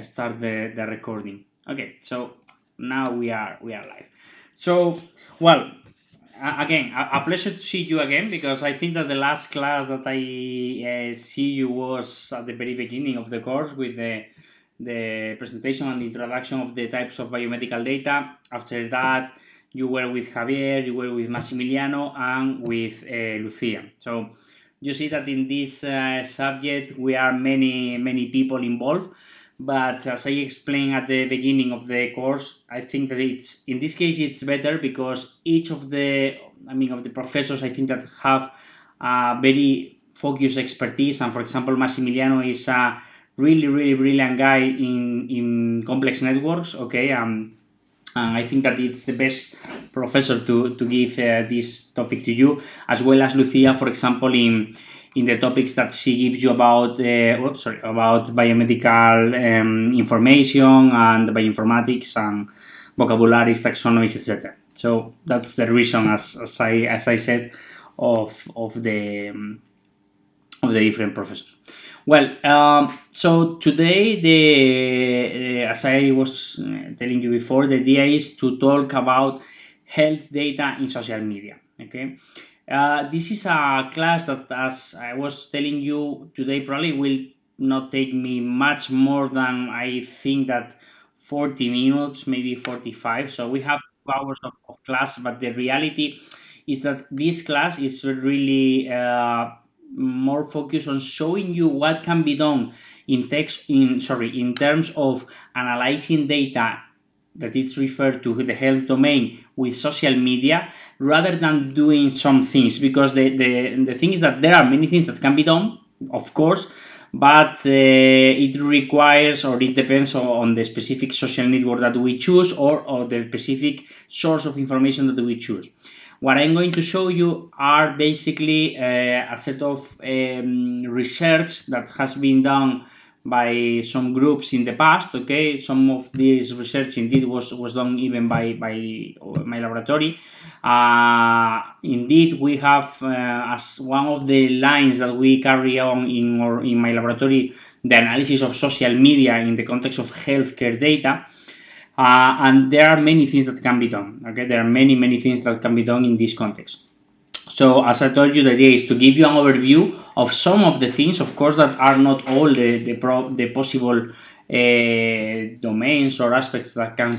start the recording. Okay, so now we are live. So, well, again, a pleasure to see you again because I think that the last class that I see you was at the very beginning of the course with the presentation and the introduction of the types of biomedical data. After that, you were with Javier, you were with Massimiliano, and with Lucia. So you see that in this subject we are many people involved, but as I explained at the beginning of the course, I think that it's in this case it's better because each of the of the professors I think that have very focused expertise, and for example Massimiliano is a really brilliant guy in complex networks, okay. And I think that it's the best professor to give this topic to you, as well as Lucia, for example, in the topics that she gives you about about biomedical information and bioinformatics and vocabularies, taxonomies, etc. So that's the reason, as I said, of the different professors. Well, so today, as I was telling you before, the idea is to talk about health data in social media. Okay, this is a class that, as I was telling you today, probably will not take me much more than I think that 40 minutes, maybe 45. So we have 2 hours of class, but the reality is that this class is really more focused on showing you what can be done in terms of analyzing data that it's referred to the health domain with social media, rather than doing some things, because the thing is that there are many things that can be done, of course, but it requires, or it depends on the specific social network that we choose, or the specific source of information that we choose. What I'm going to show you are basically a set of research that has been done by some groups in the past. Okay, some of this research indeed was done even by my laboratory. Indeed, we have as one of the lines that we carry on in my laboratory, the analysis of social media in the context of healthcare data. And there are many things that can be done. Okay, there are many things that can be done in this context. So as I told you, the idea is to give you an overview of some of the things, of course, that are not all the possible domains or aspects that can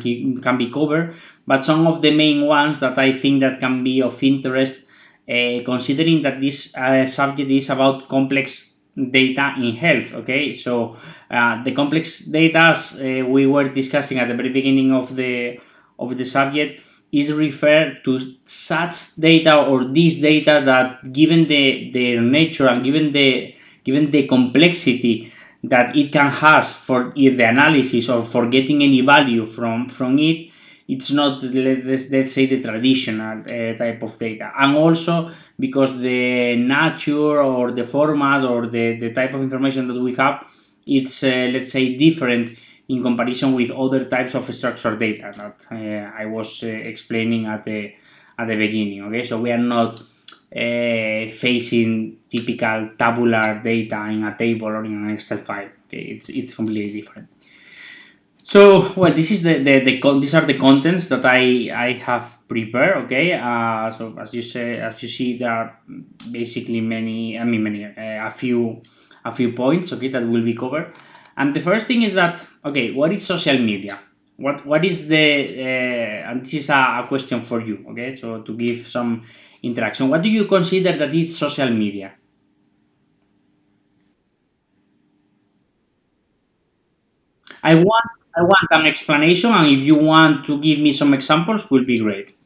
be covered, but some of the main ones that I think that can be of interest, considering that this subject is about complex data in health. Okay, so the complex data, as we were discussing at the very beginning of the subject, is referred to such data, or this data, that given their nature and given the complexity that it can have for the analysis or for getting any value from it, it's not, let's say, the traditional type of data. And also because the nature or the format or the type of information that we have, it's let's say different in comparison with other types of structured data that I was explaining at the beginning. Okay, so we are not facing typical tabular data in a table or in an Excel file. Okay, it's completely different. So, well, this is these are the contents that I have prepared. Okay, so as you see, there are basically a few points. Okay, that will be covered. And the first thing is that, okay, what is social media? What is and this is a question for you. Okay, so to give some interaction, what do you consider that is social media? I want I want an explanation, and if you want to give me some examples, will be great.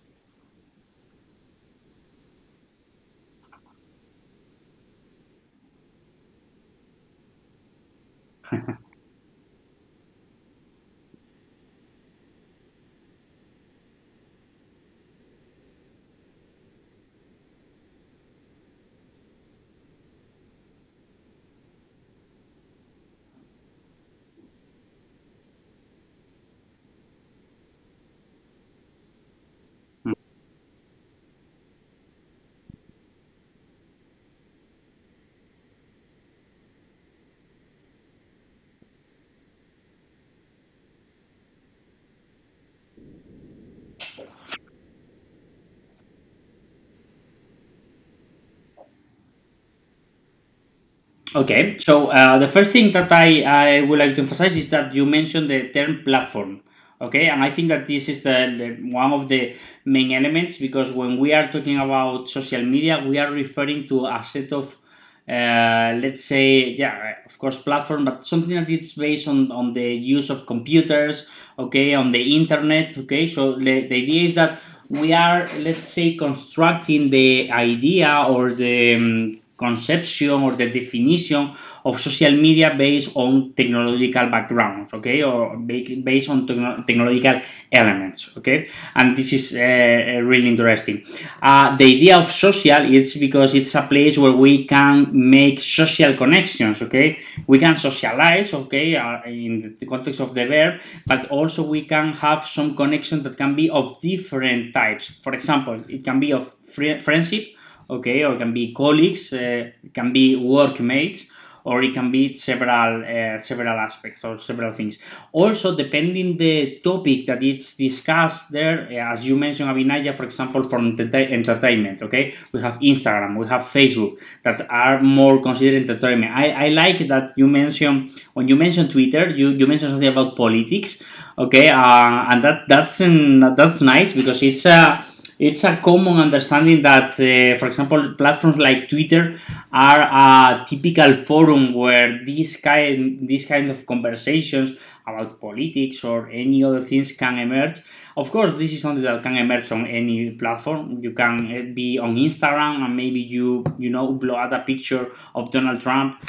Okay, so the first thing that I would like to emphasize is that you mentioned the term platform. Okay, and I think that this is the one of the main elements, because when we are talking about social media, we are referring to a set of, let's say, yeah, of course, platform, but something that is based on the use of computers, okay, on the internet. Okay, so the idea is that we are, let's say, constructing the idea or the conception or the definition of social media based on technological backgrounds, okay, or based on technological elements, okay, and this is really interesting. The idea of social is because it's a place where we can make social connections, okay, we can socialize, okay, in the context of the verb, but also we can have some connection that can be of different types. For example, it can be of friendship, okay, or it can be colleagues, it can be workmates, or it can be several aspects or several things. Also, depending the topic that it's discussed there, as you mentioned, Abinaya, for example, from entertainment, okay, we have Instagram, we have Facebook, that are more considered entertainment. I like that you mentioned, when you mentioned Twitter, you mentioned something about politics, okay, and that's nice, because it's a common understanding that, for example, platforms like Twitter are a typical forum where these kind of conversations about politics or any other things can emerge. Of course, this is something that can emerge on any platform. You can be on Instagram, and maybe you upload a picture of Donald Trump,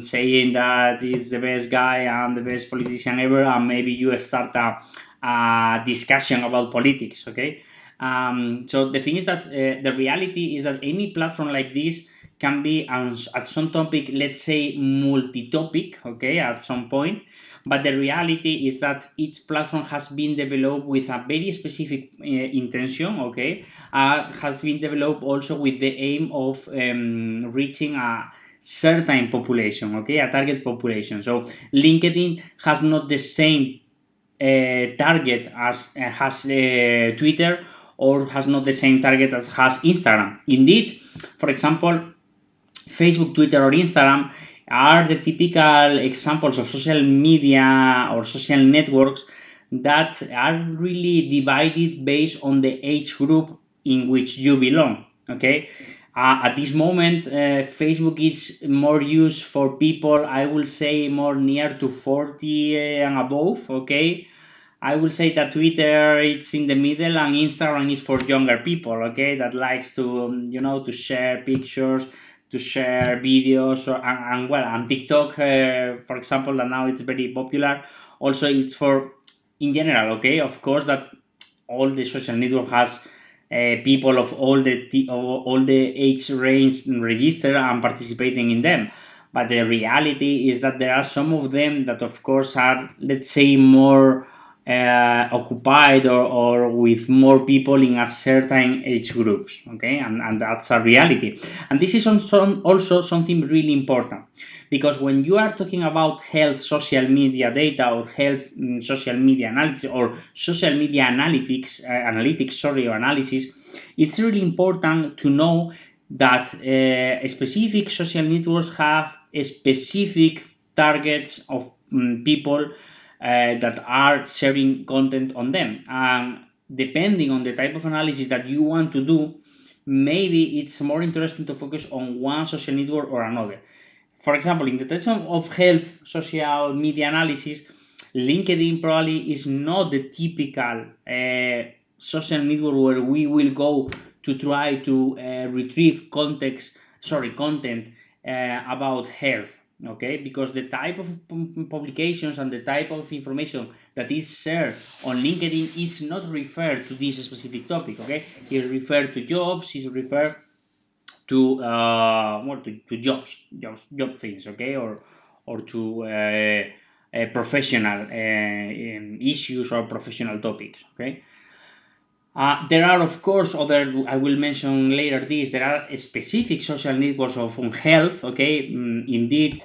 saying that he's the best guy and the best politician ever, and maybe you start a discussion about politics. Okay, so the thing is that the reality is that any platform like this can be at some topic, let's say, multi-topic, okay, at some point. But the reality is that each platform has been developed with a very specific intention, okay, has been developed also with the aim of reaching a certain population, okay, a target population. So LinkedIn has not the same target as has Twitter, or has not the same target as has Instagram. Indeed, for example, Facebook, Twitter, or Instagram are the typical examples of social media or social networks that are really divided based on the age group in which you belong. Okay, at this moment, Facebook is more used for people, I will say, more near to 40 and above. Okay, I will say that Twitter it's in the middle, and Instagram is for younger people, okay, that likes to to share pictures, to share videos, and TikTok, for example, that now it's very popular. Also, it's for in general, okay, of course, that all the social network has people of all the age range registered and participating in them. But the reality is that there are some of them that, of course, are, let's say, more occupied, or with more people in a certain age groups, okay, and that's a reality. And this is also something really important, because when you are talking about health social media data, or health social media analytics, or social media or analysis, it's really important to know that specific social networks have specific targets of people that are sharing content on them. And depending on the type of analysis that you want to do, maybe it's more interesting to focus on one social network or another. For example, in the terms of health social media analysis, LinkedIn probably is not the typical social network where we will go to try to retrieve content about health. Okay, because the type of publications and the type of information that is shared on LinkedIn is not referred to this specific topic. Okay, it's referred to jobs, it's referred to to job things, okay, or to professional issues or professional topics, okay. There are, of course, other. I will mention later this. There are specific social networks of on health. Okay, indeed,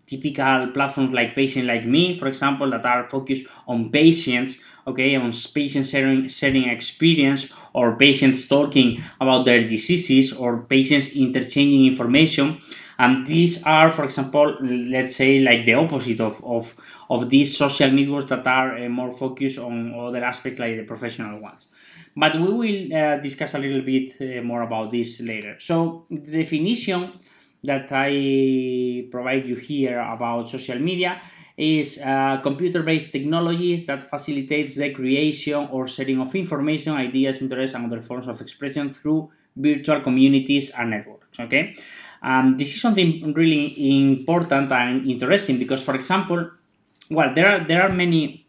typical platforms like Patient Like Me, for example, that are focused on patients. Okay, on patients sharing experience, or patients talking about their diseases, or patients interchanging information. And these are, for example, let's say like the opposite of these social networks that are more focused on other aspects like the professional ones. But we will discuss a little bit more about this later. So the definition that I provide you here about social media is computer-based technologies that facilitates the creation or sharing of information, ideas, interests, and other forms of expression through virtual communities and networks. Okay, this is something really important and interesting because, for example, well, there are many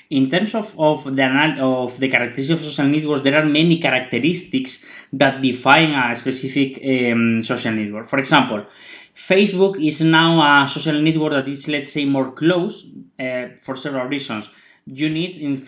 in terms of the characteristics of social networks. There are many characteristics that define a specific social network. For example, Facebook is now a social network that is, let's say, more close for several reasons. You need,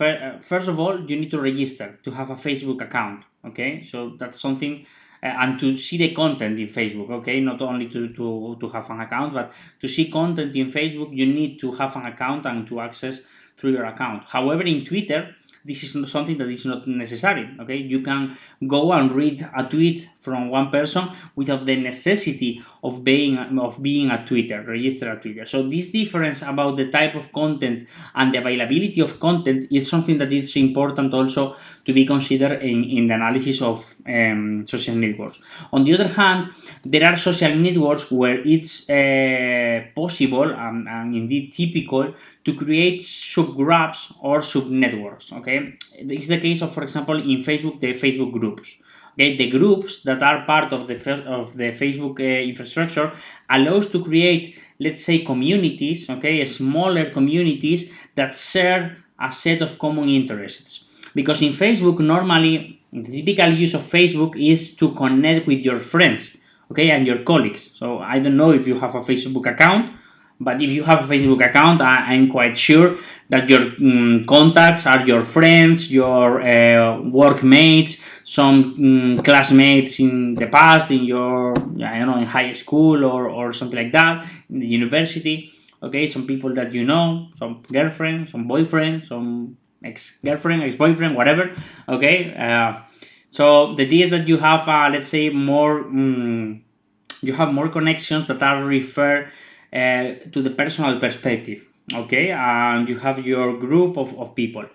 first of all, you need to register to have a Facebook account. Okay, so that's something. And to see the content in Facebook, okay, not only to have an account, but to see content in Facebook, you need to have an account and to access through your account. However, in Twitter, this is not something that is not necessary. Okay, you can go and read a tweet from one person without the necessity of being a Twitter, register a Twitter. So this difference about the type of content and the availability of content is something that is important also to be considered in the analysis of social networks. On the other hand, there are social networks where it's possible and indeed typical to create subgroups or subnetworks. Okay, it's the case of, for example, in Facebook, the Facebook groups. Okay, the groups that are part of the Facebook infrastructure allows to create, let's say, communities. Okay, smaller communities that share a set of common interests. Because in Facebook, normally the typical use of Facebook is to connect with your friends, okay, and your colleagues. So I don't know if you have a Facebook account, but if you have a Facebook account, I'm quite sure that your contacts are your friends, your workmates, some classmates in the past, in your, I don't know, in high school or something like that, in the university. Okay, some people that you know, some girlfriend, some boyfriend, some ex-girlfriend, ex-boyfriend, whatever. Okay, so the idea is that you have, let's say, more. You have more connections that are referred to the personal perspective. Okay, and you have your group of people.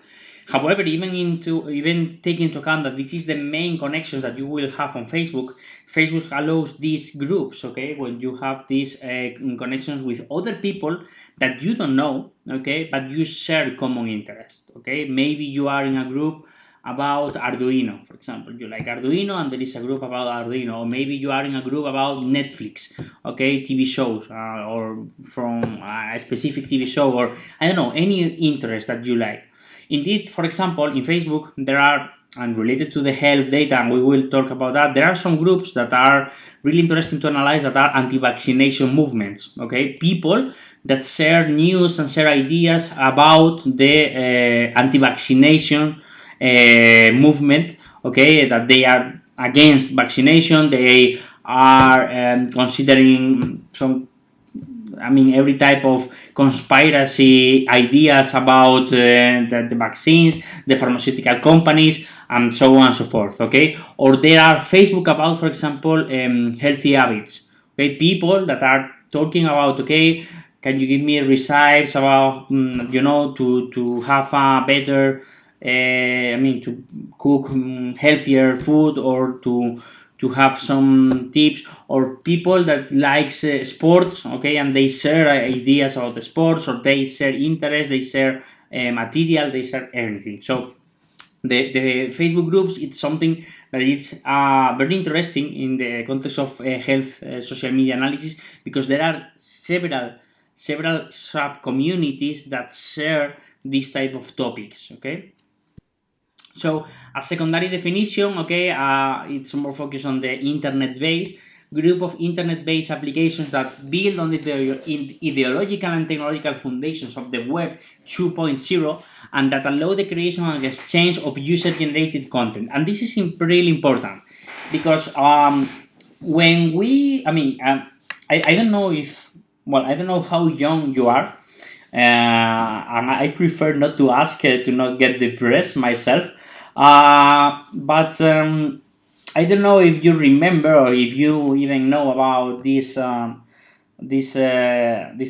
However, even taking into account that this is the main connections that you will have on Facebook, Facebook allows these groups. Okay, when you have these connections with other people that you don't know. Okay, but you share common interest. Okay, maybe you are in a group about Arduino, for example. You like Arduino, and there is a group about Arduino, or maybe you are in a group about Netflix, okay, TV shows, or from a specific TV show, or I don't know, any interest that you like. Indeed, for example, in Facebook, there are, and related to the health data, and we will talk about that, there are some groups that are really interesting to analyze that are anti-vaccination movements, okay? People that share news and share ideas about the anti-vaccination movement, okay, that they are against vaccination, they are considering some, I mean, every type of conspiracy ideas about the vaccines, the pharmaceutical companies, and so on and so forth. Okay, or there are Facebook about, for example, healthy habits. Okay, people that are talking about, okay, can you give me recipes about, to have a better, I mean, to cook healthier food, or to have some tips, or people that likes sports, okay, and they share ideas about the sports, or they share interest, they share material, they share everything. So the Facebook groups, it's something that is very interesting in the context of health social media analysis, because there are several sub communities that share these type of topics. Okay, so a secondary definition, okay, it's more focused on the internet-based group of internet-based applications that build on the ideological and technological foundations of the Web 2.0, and that allow the creation and exchange of user-generated content. And this is really important because when we, I mean, I don't know if, well, I don't know how young you are, and I prefer not to ask to not get depressed myself. But I don't know if you remember or if you even know about this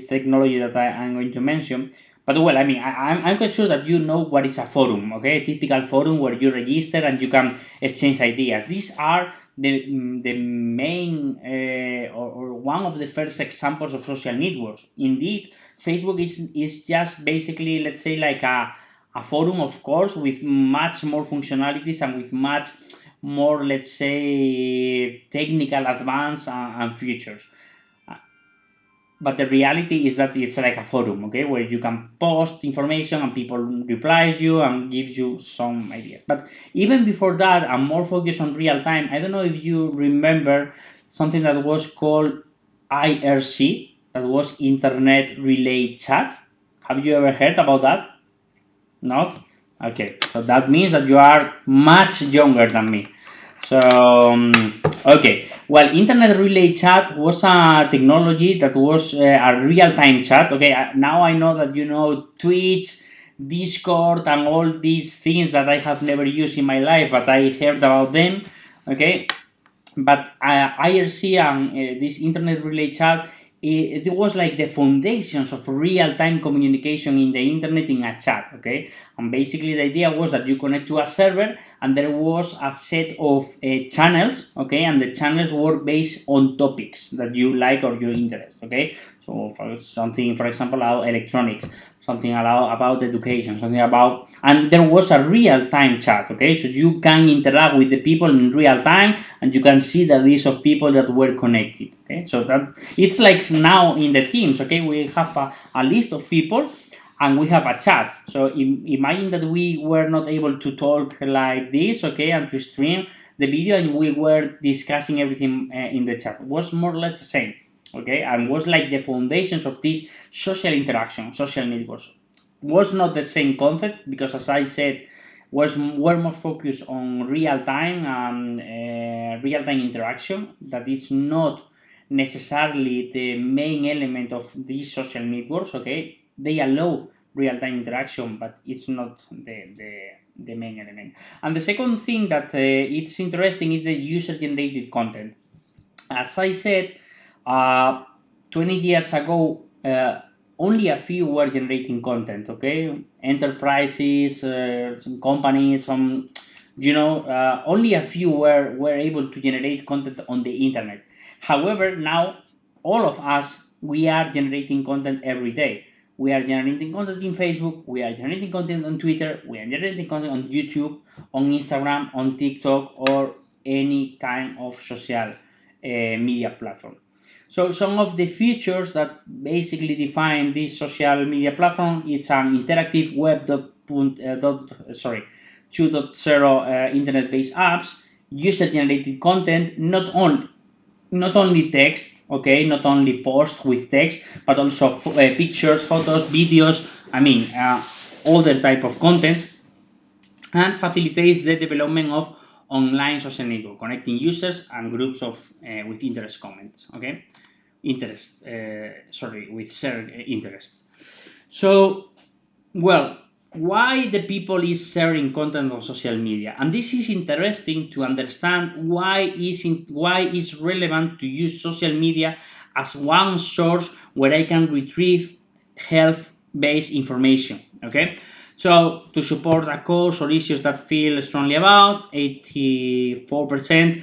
technology that I'm going to mention. But well, I mean, I'm quite sure that you know what is a forum, okay? A typical forum where you register and you can exchange ideas. These are the main or one of the first examples of social networks. Indeed, Facebook is just basically, let's say, like a forum, of course, with much more functionalities and with much more, let's say, technical advance and features. But the reality is that it's like a forum, okay, where you can post information and people replies you and gives you some ideas. But even before that, I'm more focused on real time. I don't know if you remember something that was called IRC, that was Internet Relay Chat. Have you ever heard about that? Not? Okay, so that means that you are much younger than me. So, okay. Well, Internet Relay Chat was a technology that was a real-time chat. Okay, now I know that you know Twitch, Discord, and all these things that I have never used in my life, but I heard about them. Okay, but IRC and this internet relay chat, it was like the foundations of real-time communication in the internet in a chat, okay? And basically the idea was that you connect to a server and there was a set of channels, okay? And the channels were based on topics that you like or your interest, okay? So for something, for example, about electronics, something about education, something about, and there was a real-time chat, okay? So you can interact with the people in real time and you can see the list of people that were connected, okay? So that it's like now in the teams, okay? We have a list of people and we have a chat. So imagine that we were not able to talk like this, okay, and to stream the video and we were discussing everything in the chat. It was more or less the same, okay, and was like the foundations of this social interaction, social networks. Was not the same concept because, as I said, was were more focused on real time interaction. That is not necessarily the main element of these social networks. Okay, they allow real time interaction, but it's not the main element. And the second thing that it's interesting is the user generated content. As I said, uh, 20 years ago, only a few were generating content, okay? Enterprises, some companies, some, only a few were able to generate content on the internet. However, now all of us, we are generating content every day. We are generating content in Facebook, we are generating content on Twitter, we are generating content on YouTube, on Instagram, on TikTok, or any kind of social media platform. So some of the features that basically define this social media platform is an interactive web 2.0 internet-based apps, user-generated content, not only text, okay, not only post with text, but also pictures, photos, videos. I mean, other type of content, and facilitates the development of online social network, connecting users and groups of with interest comments. Okay, with shared interests. So, well, why the people is sharing content on social media, and this is interesting to understand why is relevant to use social media as one source where I can retrieve health based information. Okay, so to support a cause or issues that feel strongly about, 84%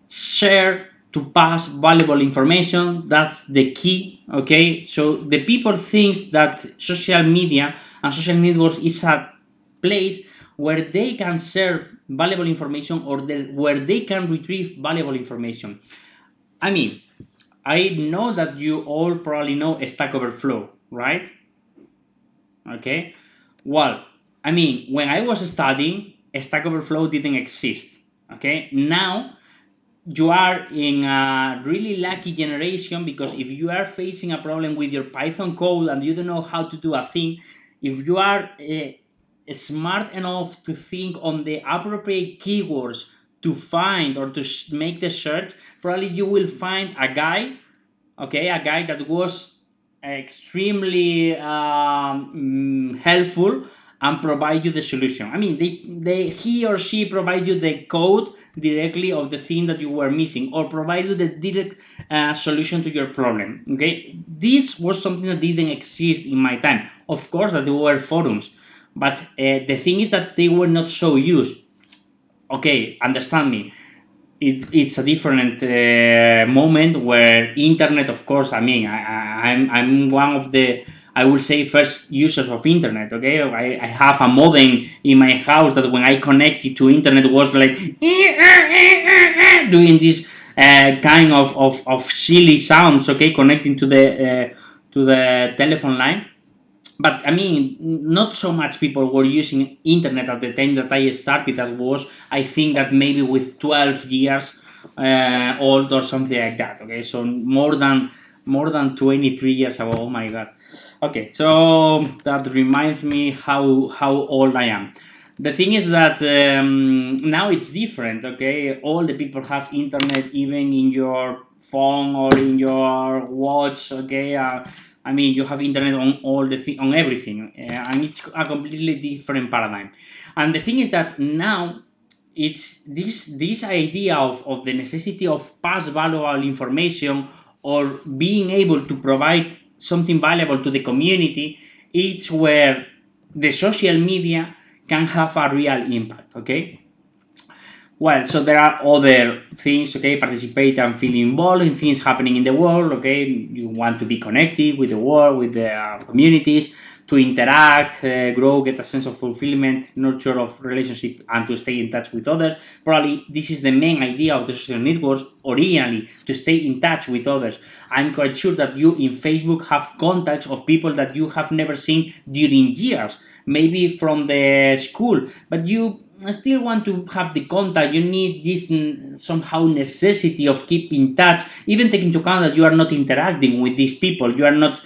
share to pass valuable information. That's the key. Okay, so the people thinks that social media and social networks is a place where they can share valuable information or where they can retrieve valuable information. I mean, I know that you all probably know Stack Overflow, right? Okay, well, I mean, when I was studying, Stack Overflow didn't exist. Okay, now you are in a really lucky generation, because if you are facing a problem with your Python code and you don't know how to do a thing, if you are smart enough to think on the appropriate keywords to find or to make the search, probably you will find a guy, okay, a guy that was extremely helpful and provide you the solution. I mean, he or she provide you the code directly of the thing that you were missing, or provide you the direct solution to your problem. Okay, this was something that didn't exist in my time. Of course, that there were forums, but the thing is that they were not so used. Okay, understand me. It's a different moment where internet, of course. I mean, I'm one of the, I will say, first users of internet. Okay, I have a modem in my house that when I connected to internet was like doing this kind of silly sounds. Okay, connecting to the telephone line. But I mean, not so much people were using internet at the time that I started. That was, I think, that maybe with 12 years old or something like that. Okay, so more than 23 years ago. Oh my god. Okay, so that reminds me how old I am. The thing is that now it's different. Okay, all the people has internet, even in your phone or in your watch. Okay. I mean, you have internet on all on everything, and it's a completely different paradigm. And the thing is that now it's this idea of the necessity of pass valuable information, or being able to provide something valuable to the community. It's where the social media can have a real impact. Okay, well, so there are other things. Okay, participate and feel involved in things happening in the world. Okay, you want to be connected with the world, with the communities, to interact, grow, get a sense of fulfillment, nurture of relationship, and to stay in touch with others. Probably this is the main idea of the social networks originally, to stay in touch with others. I'm quite sure that you in Facebook have contacts of people that you have never seen during years, maybe from the school, but you still want to have the contact. You need this somehow necessity of keep in touch, even taking into account that you are not interacting with these people. You are not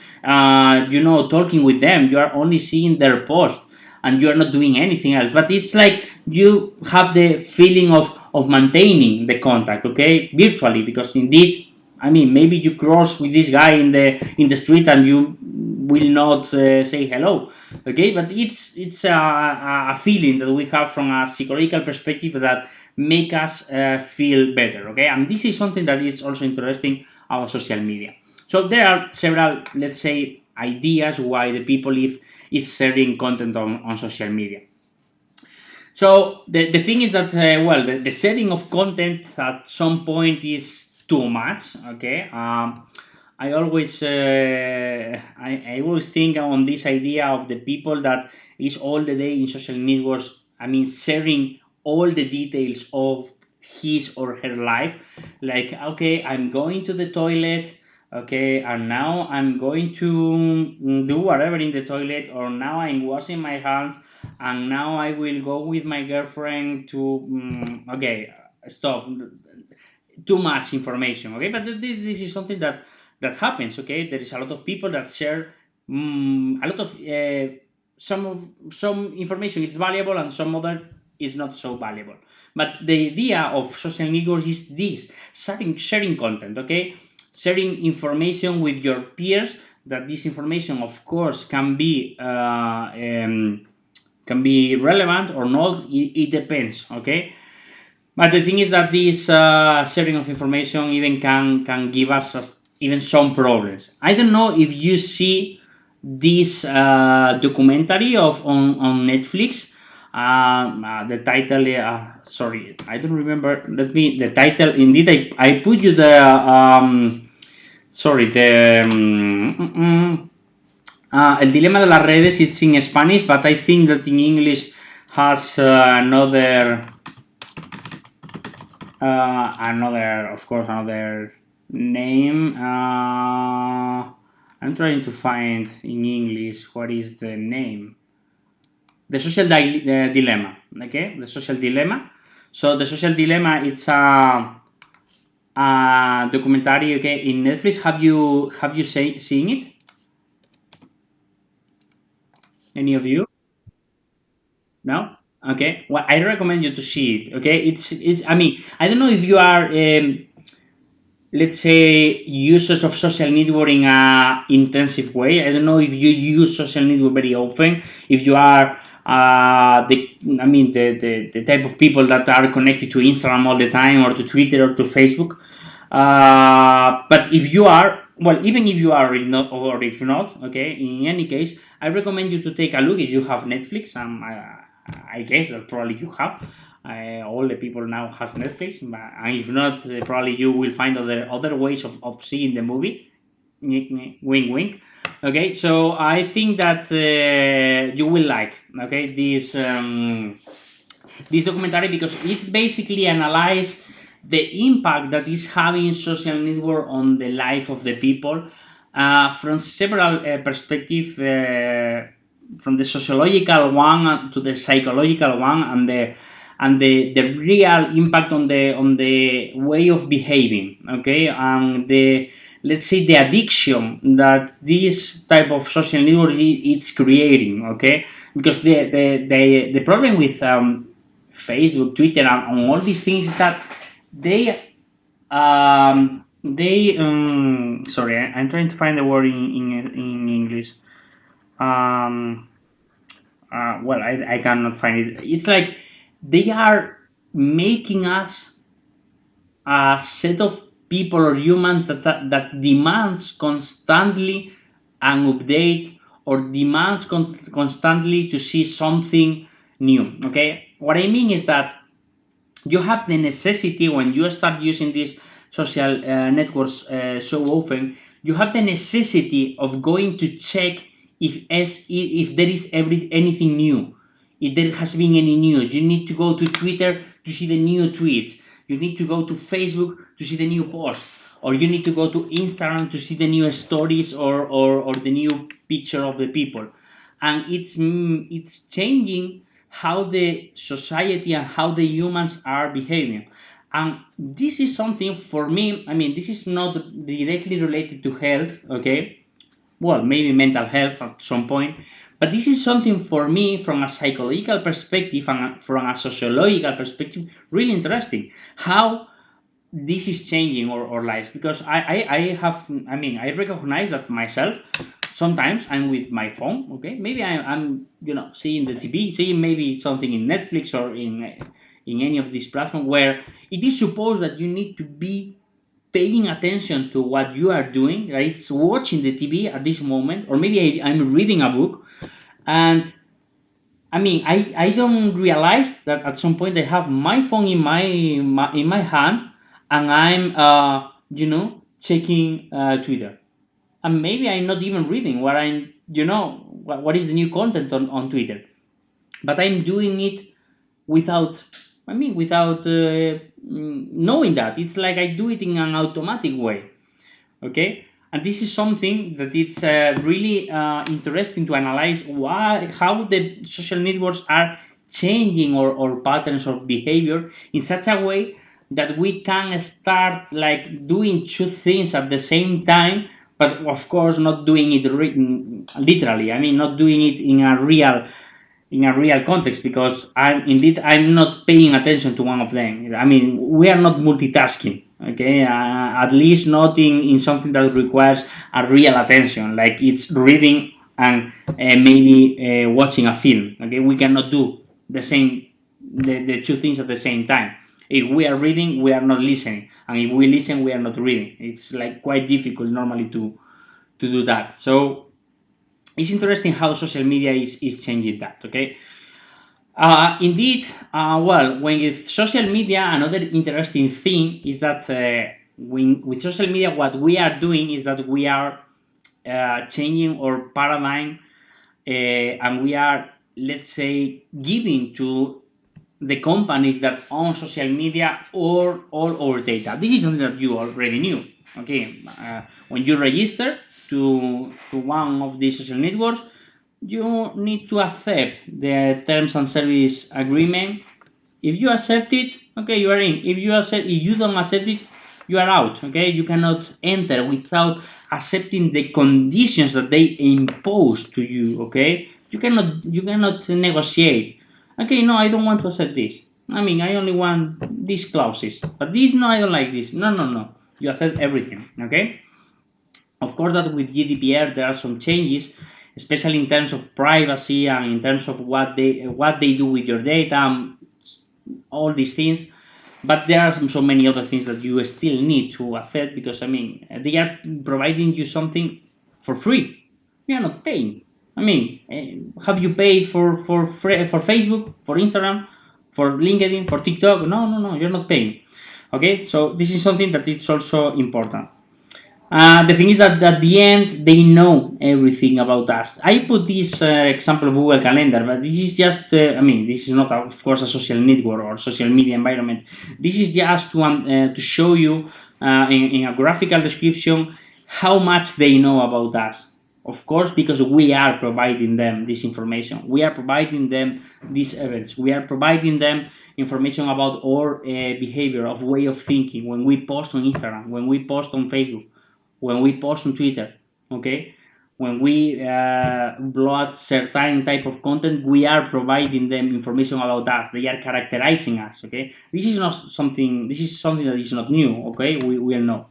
talking with them. You are only seeing their post, and you are not doing anything else. But it's like you have the feeling of maintaining the contact, okay, virtually, because indeed, I mean, maybe you cross with this guy in the street and you will not say hello. Okay, but it's a feeling that we have from a psychological perspective that make us feel better. Okay, and this is something that is also interesting about social media. So there are several, let's say, ideas why the people is sharing content on social media. So the thing is that well, the setting of content at some point is too much. Okay, I always think on this idea of the people that is all the day in social networks. I mean, sharing all the details of his or her life. Like, okay, I'm going to the toilet. Okay, and now I'm going to do whatever in the toilet, or now I'm washing my hands, and now I will go with my girlfriend to. Okay, stop. Too much information. Okay, but this is something that happens. Okay, there is a lot of people that share a lot of some information is valuable, and some other is not so valuable. But the idea of social networks is this: sharing content. Okay, sharing information with your peers. That this information, of course, can be relevant or not. It depends. Okay, but the thing is that this sharing of information even can give us even some problems. I don't know if you see this documentary on Netflix. The title, sorry, I don't remember. Let me the title. Indeed, I put you the sorry the El dilema de las redes. It's in Spanish, but I think that in English has another name. I'm trying to find in English what is the name. The social dilemma. Okay, the social dilemma. So the social dilemma, it's a documentary. Okay, in Netflix. Have you seen it? Any of you? No. Okay. Well, I recommend you to see it. Okay, it's. I mean, I don't know if you are. Let's say, users of social network in a intensive way. I don't know if you use social network very often. If you are The type of people that are connected to Instagram all the time, or to Twitter, or to Facebook. But if you are, well, even if you are not, or if not, okay, in any case, I recommend you to take a look if you have Netflix. I guess that probably you have. All the people now has Netflix, and if not, probably you will find other ways of seeing the movie. Wink, wink. Okay, so I think that you will like, okay, this documentary, because it basically analyzes the impact that is having social network on the life of the people, from several perspectives, from the sociological one to the psychological one, and the real impact on the way of behaving, okay, and the, let's say, the addiction that this type of social network it's creating, okay, because the problem with Facebook, Twitter, and all these things is that sorry, I'm trying to find the word in English. Um, well, I cannot find it. It's like they are making us a set of people or humans that demands constantly an update, or demands constantly to see something new. Okay, what I mean is that you have the necessity, when you start using these social networks so often, you have the necessity of going to check if there is anything new, if there has been any news. You need to go to Twitter to see the new tweets, you need to go to Facebook to see the new post, or you need to go to Instagram to see the new stories, or the new picture of the people. And it's changing how the society and how the humans are behaving. And this is something, for me, this is not directly related to health, okay, well, maybe mental health at some point, but this is something, for me, from a psychological perspective and from a sociological perspective, really interesting, how this is changing our lives. Because I recognize that myself. Sometimes I'm with my phone, okay, maybe I'm seeing the TV, seeing maybe something in Netflix, or in any of these platforms, where it is supposed that you need to be paying attention to what you are doing, right? It's watching the TV at this moment, or maybe I'm reading a book. And I don't realize that at some point I have my phone in my hand, and I'm checking Twitter, and maybe I'm not even reading what is the new content on Twitter, but I'm doing it without knowing that. It's like I do it in an automatic way, okay. And this is something that it's really interesting to analyze, how the social networks are changing our patterns of behavior in such a way that we can start like doing two things at the same time, but of course not doing it literally. Not doing it in a real context, because I'm not paying attention to one of them. We are not multitasking, okay, at least not in something that requires a real attention, like it's reading and maybe watching a film, okay. We cannot do the two things at the same time. If we are reading, we are not listening, and if we listen, we are not reading. It's like quite difficult normally to do that. So it's interesting how social media is changing that, okay. Indeed, well, when with social media, another interesting thing is that with social media, what we are doing is that we are changing our paradigm, and we are, let's say, giving to the companies that own social media or all our data. This is something that you already knew, okay. When you register to one of these social networks, you need to accept the terms and service agreement. If you accept it, okay, you are in. If you don't accept it, you are out, okay. You cannot enter without accepting the conditions that they impose to you, okay. You cannot negotiate. Okay, no, I don't want to accept this. I only want these clauses, but this, no, I don't like this. No, no, no, you accept everything, okay. Of course that with GDPR there are some changes, especially in terms of privacy and in terms of what they do with your data, all these things. But there are so many other things that you still need to accept, because I mean they are providing you something for free. You are not paying. I mean, have you paid for Facebook, for Instagram, for LinkedIn, for TikTok? No, no, no. You're not paying. Okay, so this is something that is also important. The thing is that at the end they know everything about us. I put this example of Google Calendar, but this is just, I mean, this is not, of course, a social network or social media environment. This is just to show you in a graphical description how much they know about us. Of course, because we are providing them this information. We are providing them these events. We are providing them information about our behavior, of way of thinking when we post on Instagram, when we post on Facebook, when we post on Twitter, okay? When we upload certain type of content, we are providing them information about us. They are characterizing us, okay? This is not something. This is something that is not new, okay? We all know.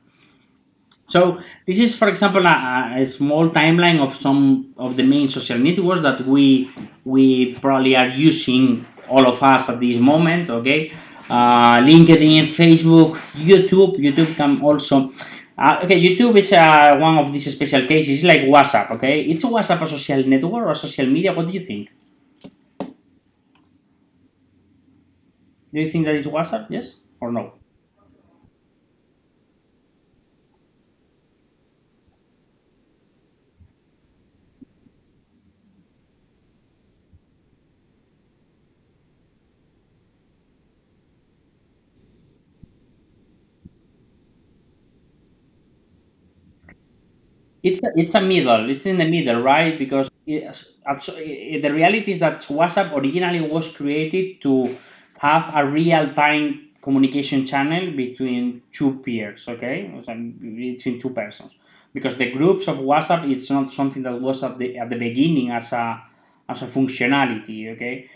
So this is, for example, a small timeline of some of the main social networks that we probably are using, all of us at this moment. Okay, LinkedIn, Facebook, YouTube. YouTube can also. Okay, YouTube is one of these special cases. It's like WhatsApp. Okay, it's WhatsApp a social network or a social media? What do you think? Do you think that is WhatsApp? Yes or no? It's a middle. It's in the middle, right? Because the reality is that WhatsApp originally was created to have a real-time communication channel between two peers, okay, so between two persons. Because the groups of WhatsApp, it's not something that was at the beginning as a functionality, okay.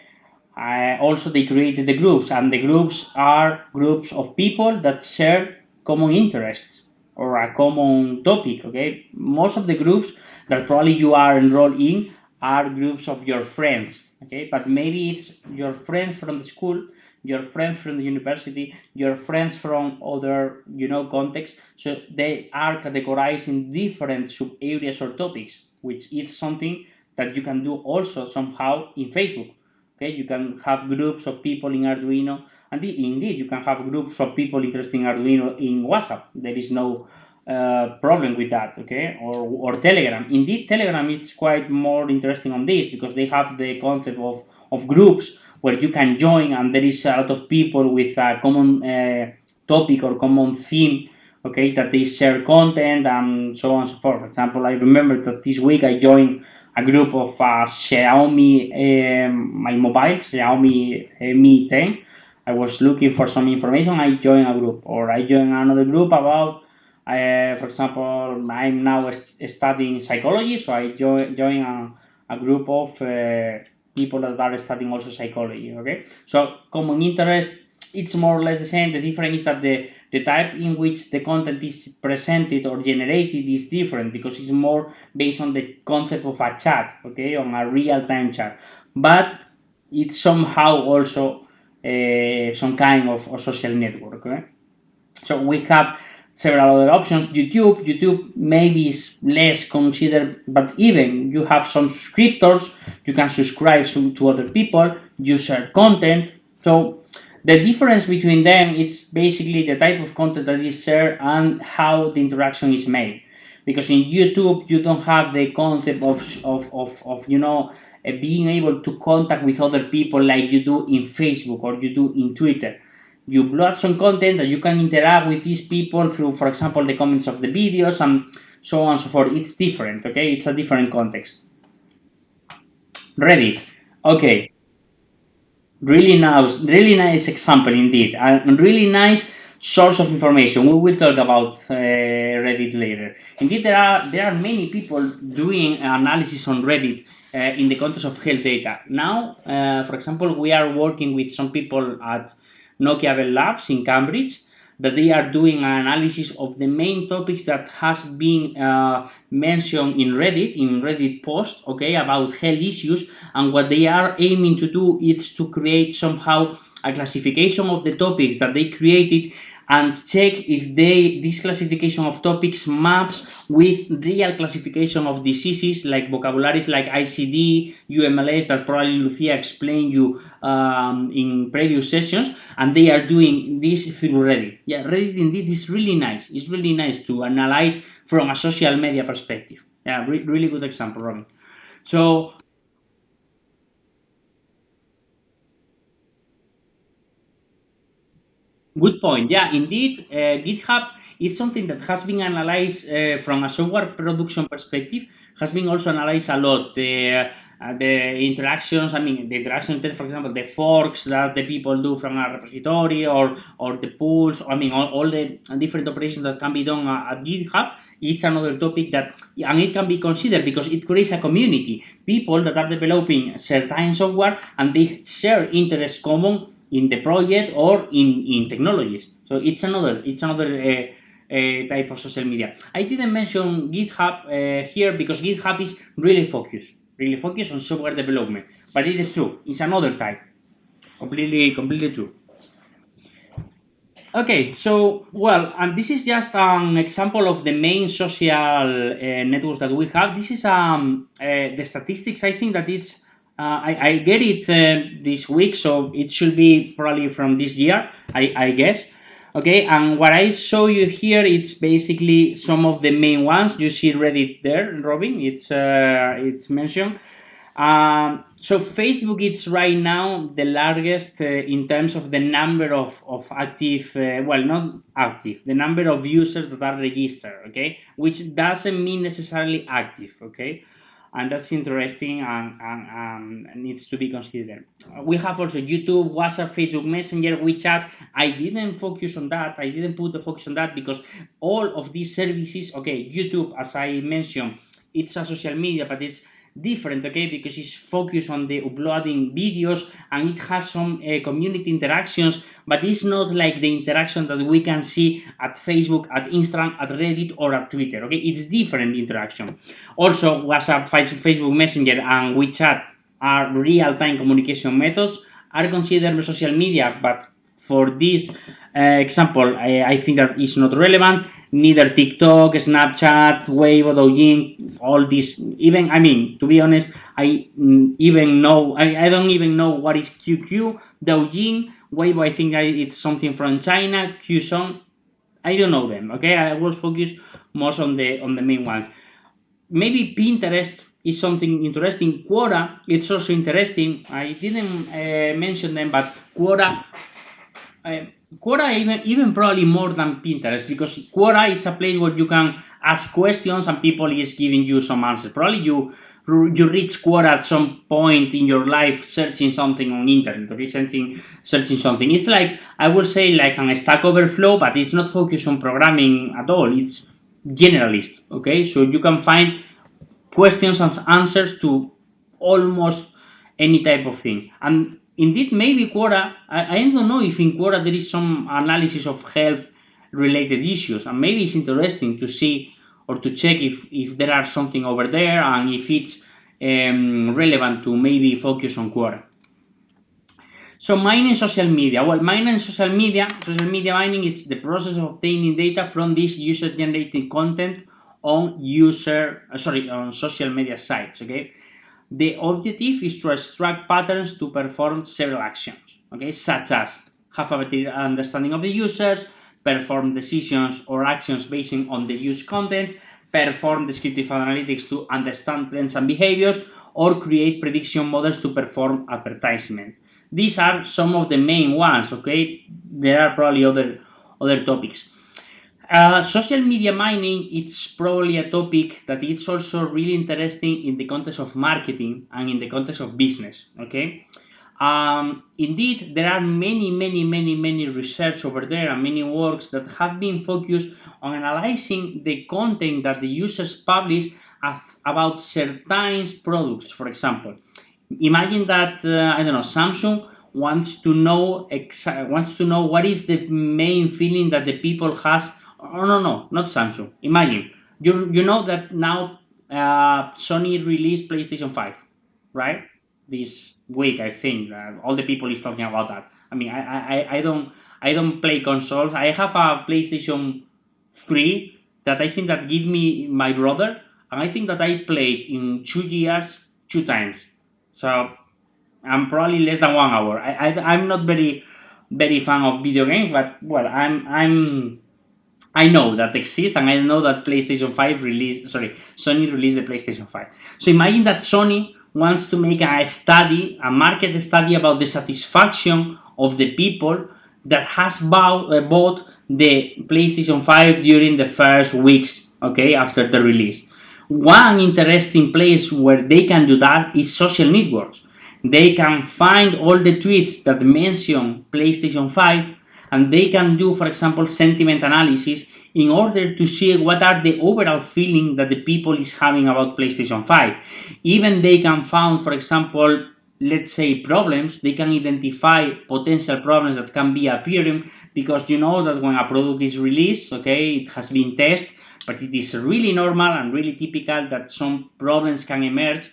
Also, they created the groups, and the groups are groups of people that share common interests or a common topic. Okay, most of the groups that probably you are enrolled in are groups of your friends. Okay, but maybe it's your friends from the school, your friends from the university, your friends from other contexts. So they are categorized in different sub areas or topics, which is something that you can do also somehow in Facebook. Okay, you can have groups of people in Arduino, and indeed you can have groups of people interested in Arduino in WhatsApp. There is no problem with that. Okay, or Telegram. Indeed, Telegram is quite more interesting on this, because they have the concept of groups where you can join, and there is a lot of people with a common topic or common theme. Okay, that they share content and so on and so forth. For example, I remember that this week I joined a group of Xiaomi, my mobile, Xiaomi Mi 10. I was looking for some information. I joined a group, or I joined another group about, for example, I'm now studying psychology, so I join a group of people that are studying also psychology. Okay, so common interest, it's more or less the same. The difference is that the type in which the content is presented or generated is different, because it's more based on the concept of a chat, okay, on a real-time chat. But it's somehow also some kind of social network. Okay? So we have several other options. YouTube maybe is less considered, but even you have some subscriptors. You can subscribe to other people. You share content. So the difference between them is basically the type of content that is shared and how the interaction is made. Because in YouTube you don't have the concept of being able to contact with other people like you do in Facebook or you do in Twitter. You upload some content that you can interact with these people through, for example, the comments of the videos and so on and so forth. It's different, okay? It's a different context. Reddit. Okay, really nice example indeed, and really nice source of information. We will talk about Reddit later. Indeed, there are many people doing analysis on Reddit in the context of health data. Now, for example, we are working with some people at Nokia Bell Labs in Cambridge, that they are doing an analysis of the main topics that has been mentioned in Reddit post, okay, about health issues, and what they are aiming to do is to create somehow a classification of the topics that they created and check if this classification of topics maps with real classification of diseases like vocabularies like ICD, UMLS that probably Lucia explained you in previous sessions, and they are doing this through Reddit. Yeah, Reddit indeed is really nice. It's really nice to analyze from a social media perspective. Yeah, really good example, Robin. So good point. Yeah, indeed, GitHub is something that has been analyzed from a software production perspective. Has been also analyzed a lot. The interactions. I mean, the interaction, for example, the forks that the people do from a repository or the pools. I mean, all the different operations that can be done at GitHub. It's another topic that, and it can be considered because it creates a community. People that are developing certain software and they share interests common in the project or in technologies. So it's another type of social media. I didn't mention GitHub here because GitHub is really focused on software development. But it is true. It's another type. Completely true. Okay, so well, and this is just an example of the main social networks that we have. This is the statistics. I think that it's I get it this week, so it should be probably from this year, I guess. Okay, and what I show you here, it's basically some of the main ones. You see Reddit there, Robin. It's mentioned. So Facebook is right now the largest in terms of the number of active, well, not active, the number of users that are registered, okay, which doesn't mean necessarily active, okay, and that's interesting and needs to be considered. We have also YouTube, WhatsApp, Facebook Messenger, WeChat. I didn't focus on that. I didn't put the focus on that because all of these services, okay, YouTube, as I mentioned, it's a social media, but it's different, okay, because it's focused on the uploading videos and it has some community interactions, but it's not like the interaction that we can see at Facebook, at Instagram, at Reddit, or at Twitter, okay. It's different interaction. Also, WhatsApp, Facebook Messenger, and WeChat are real-time communication methods, are considered social media, but for this example, I think that is not relevant. Neither TikTok, Snapchat, Weibo, Douyin, all these. Even, I mean, to be honest, I don't even know what is QQ, Douyin, Weibo. I think it's something from China. Qzone, I don't know them. Okay, I will focus most on the main ones. Maybe Pinterest is something interesting. Quora, it's also interesting. I didn't mention them, but uh, Quora even probably more than Pinterest because Quora is a place where you can ask questions and people is giving you some answers. Probably you reach Quora at some point in your life searching something on internet or searching something. It's like I would say like an Stack Overflow, but it's not focused on programming at all. It's generalist. Okay, so you can find questions and answers to almost any type of thing. And indeed, maybe Quora, I don't know if in Quora there is some analysis of health related issues, and maybe it's interesting to see or to check if there are something over there and if it's relevant to maybe focus on Quora. So mining social media. Well, mining social media mining is the process of obtaining data from this user-generated content on social media sites. Okay, the objective is to extract patterns to perform several actions. Okay, such as have a better understanding of the users, perform decisions or actions based on the used contents, perform descriptive analytics to understand trends and behaviors, or create prediction models to perform advertisement. These are some of the main ones, okay? There are probably other topics. Social media mining, it's probably a topic that is also really interesting in the context of marketing and in the context of business, okay? Indeed, there are many research over there and many works that have been focused on analyzing the content that the users publish about certain products. For example, imagine that I don't know, Samsung wants to know what is the main feeling that the people has. Oh, no, no, not Samsung. Imagine you know that now Sony released PlayStation 5, right? This week, I think all the people is talking about that. I mean, I don't play consoles. I have a PlayStation 3 that I think that give me my brother, and I think that I played in 2 years 2 times. So I'm probably less than 1 hour. I'm not very fan of video games, but well, I know that exists, and I know that Sony released the PlayStation 5. So imagine that Sony wants to make a market study about the satisfaction of the people that has bought the PlayStation 5 during the first weeks, okay, after the release. One interesting place where they can do that is social networks. They can find all the tweets that mention PlayStation 5, and they can do, for example, sentiment analysis in order to see what are the overall feeling that the people is having about PlayStation 5. Even they can find, for example, let's say problems. They can identify potential problems that can be appearing, because you know that when a product is released, okay, it has been tested, but it is really normal and really typical that some problems can emerge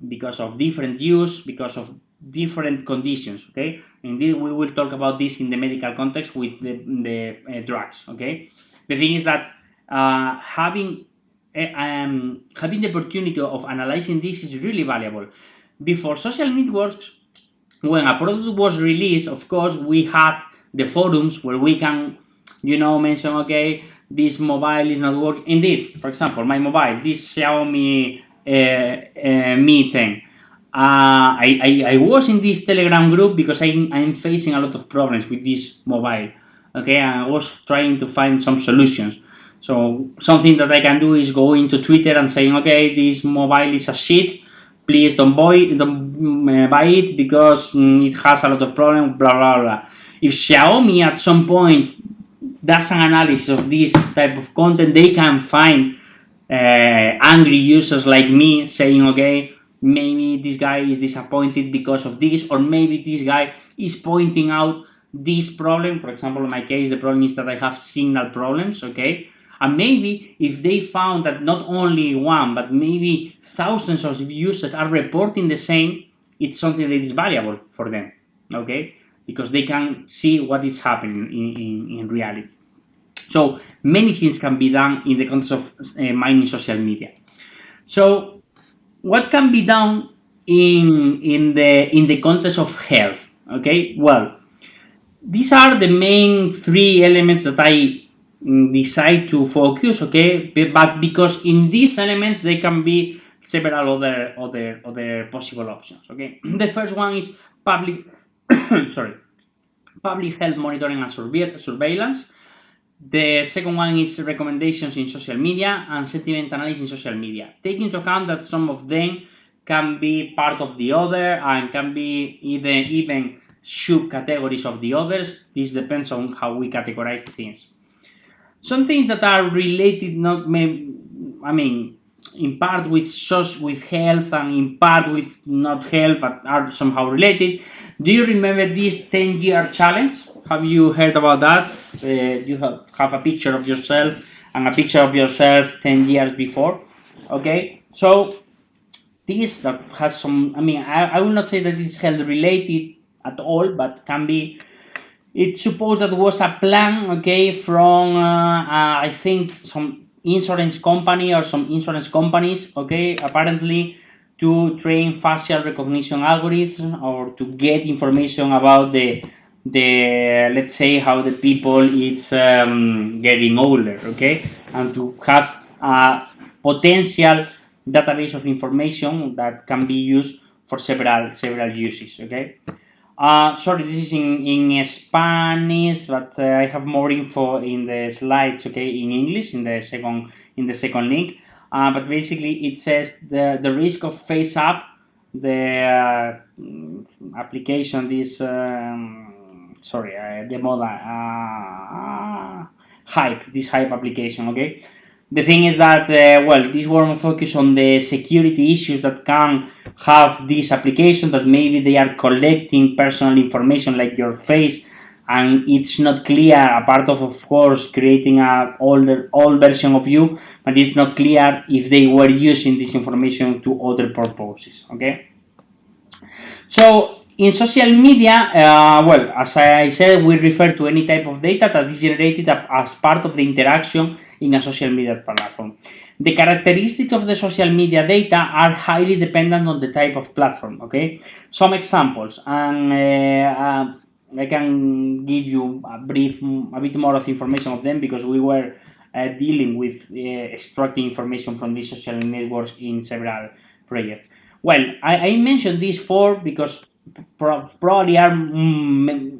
because of different use, because of different conditions, okay. Indeed, we will talk about this in the medical context with the drugs, okay. The thing is that having the opportunity of analyzing this is really valuable. Before social networks, when a product was released, of course, we had the forums where we can, mention, okay, this mobile is not working. Indeed, for example, my mobile, this Xiaomi Mi 10. I was in this Telegram group because I'm facing a lot of problems with this mobile. Okay, and I was trying to find some solutions. So something that I can do is go into Twitter and saying, okay, this mobile is a shit. Please don't buy it because it has a lot of problems. Blah blah blah. If Xiaomi at some point does an analysis of this type of content, they can find angry users like me saying, okay, maybe this guy is disappointed because of this, or maybe this guy is pointing out this problem. For example, in my case, the problem is that I have signal problems, okay. And maybe if they found that not only one, but maybe thousands of users are reporting the same, it's something that is valuable for them, okay, because they can see what is happening in reality. So many things can be done in the context of mining social media. So what can be done in the context of health? Okay, well, these are the main three elements that I decide to focus. Okay, but because in these elements there can be several other possible options. Okay, the first one is public sorry, public health monitoring and surveillance. The second one is recommendations in social media and sentiment analysis in social media. Take into account that some of them can be part of the other and can be even subcategories of the others. This depends on how we categorize things. Some things that are related, in part with health and in part with not health, but are somehow related. Do you remember this 10-year challenge? Have you heard about that? You have a picture of yourself and a picture of yourself 10 years before. Okay, so this that has some, I will not say that it's health related at all, but can be. It's supposed that was a plan, okay, from I think some insurance company or some insurance companies, okay, apparently to train facial recognition algorithms or to get information about the let's say how the people is getting older, okay, and to have a potential database of information that can be used for several uses, okay. Sorry, this is in Spanish, but I have more info in the slides, okay, in English in the second link. But basically, it says the risk of face up the application. This the moda hype. This hype application, okay. The thing is that, this one focus on the security issues that can have this application, that maybe they are collecting personal information like your face, and it's not clear, apart of course, creating a old version of you, but it's not clear if they were using this information to other purposes, okay? So in social media, as I said, we refer to any type of data that is generated as part of the interaction in a social media platform. The characteristics of the social media data are highly dependent on the type of platform. Okay, some examples, and I can give you a bit more of information of them, because we were dealing with extracting information from these social networks in several projects. Well, I mentioned these four because probably are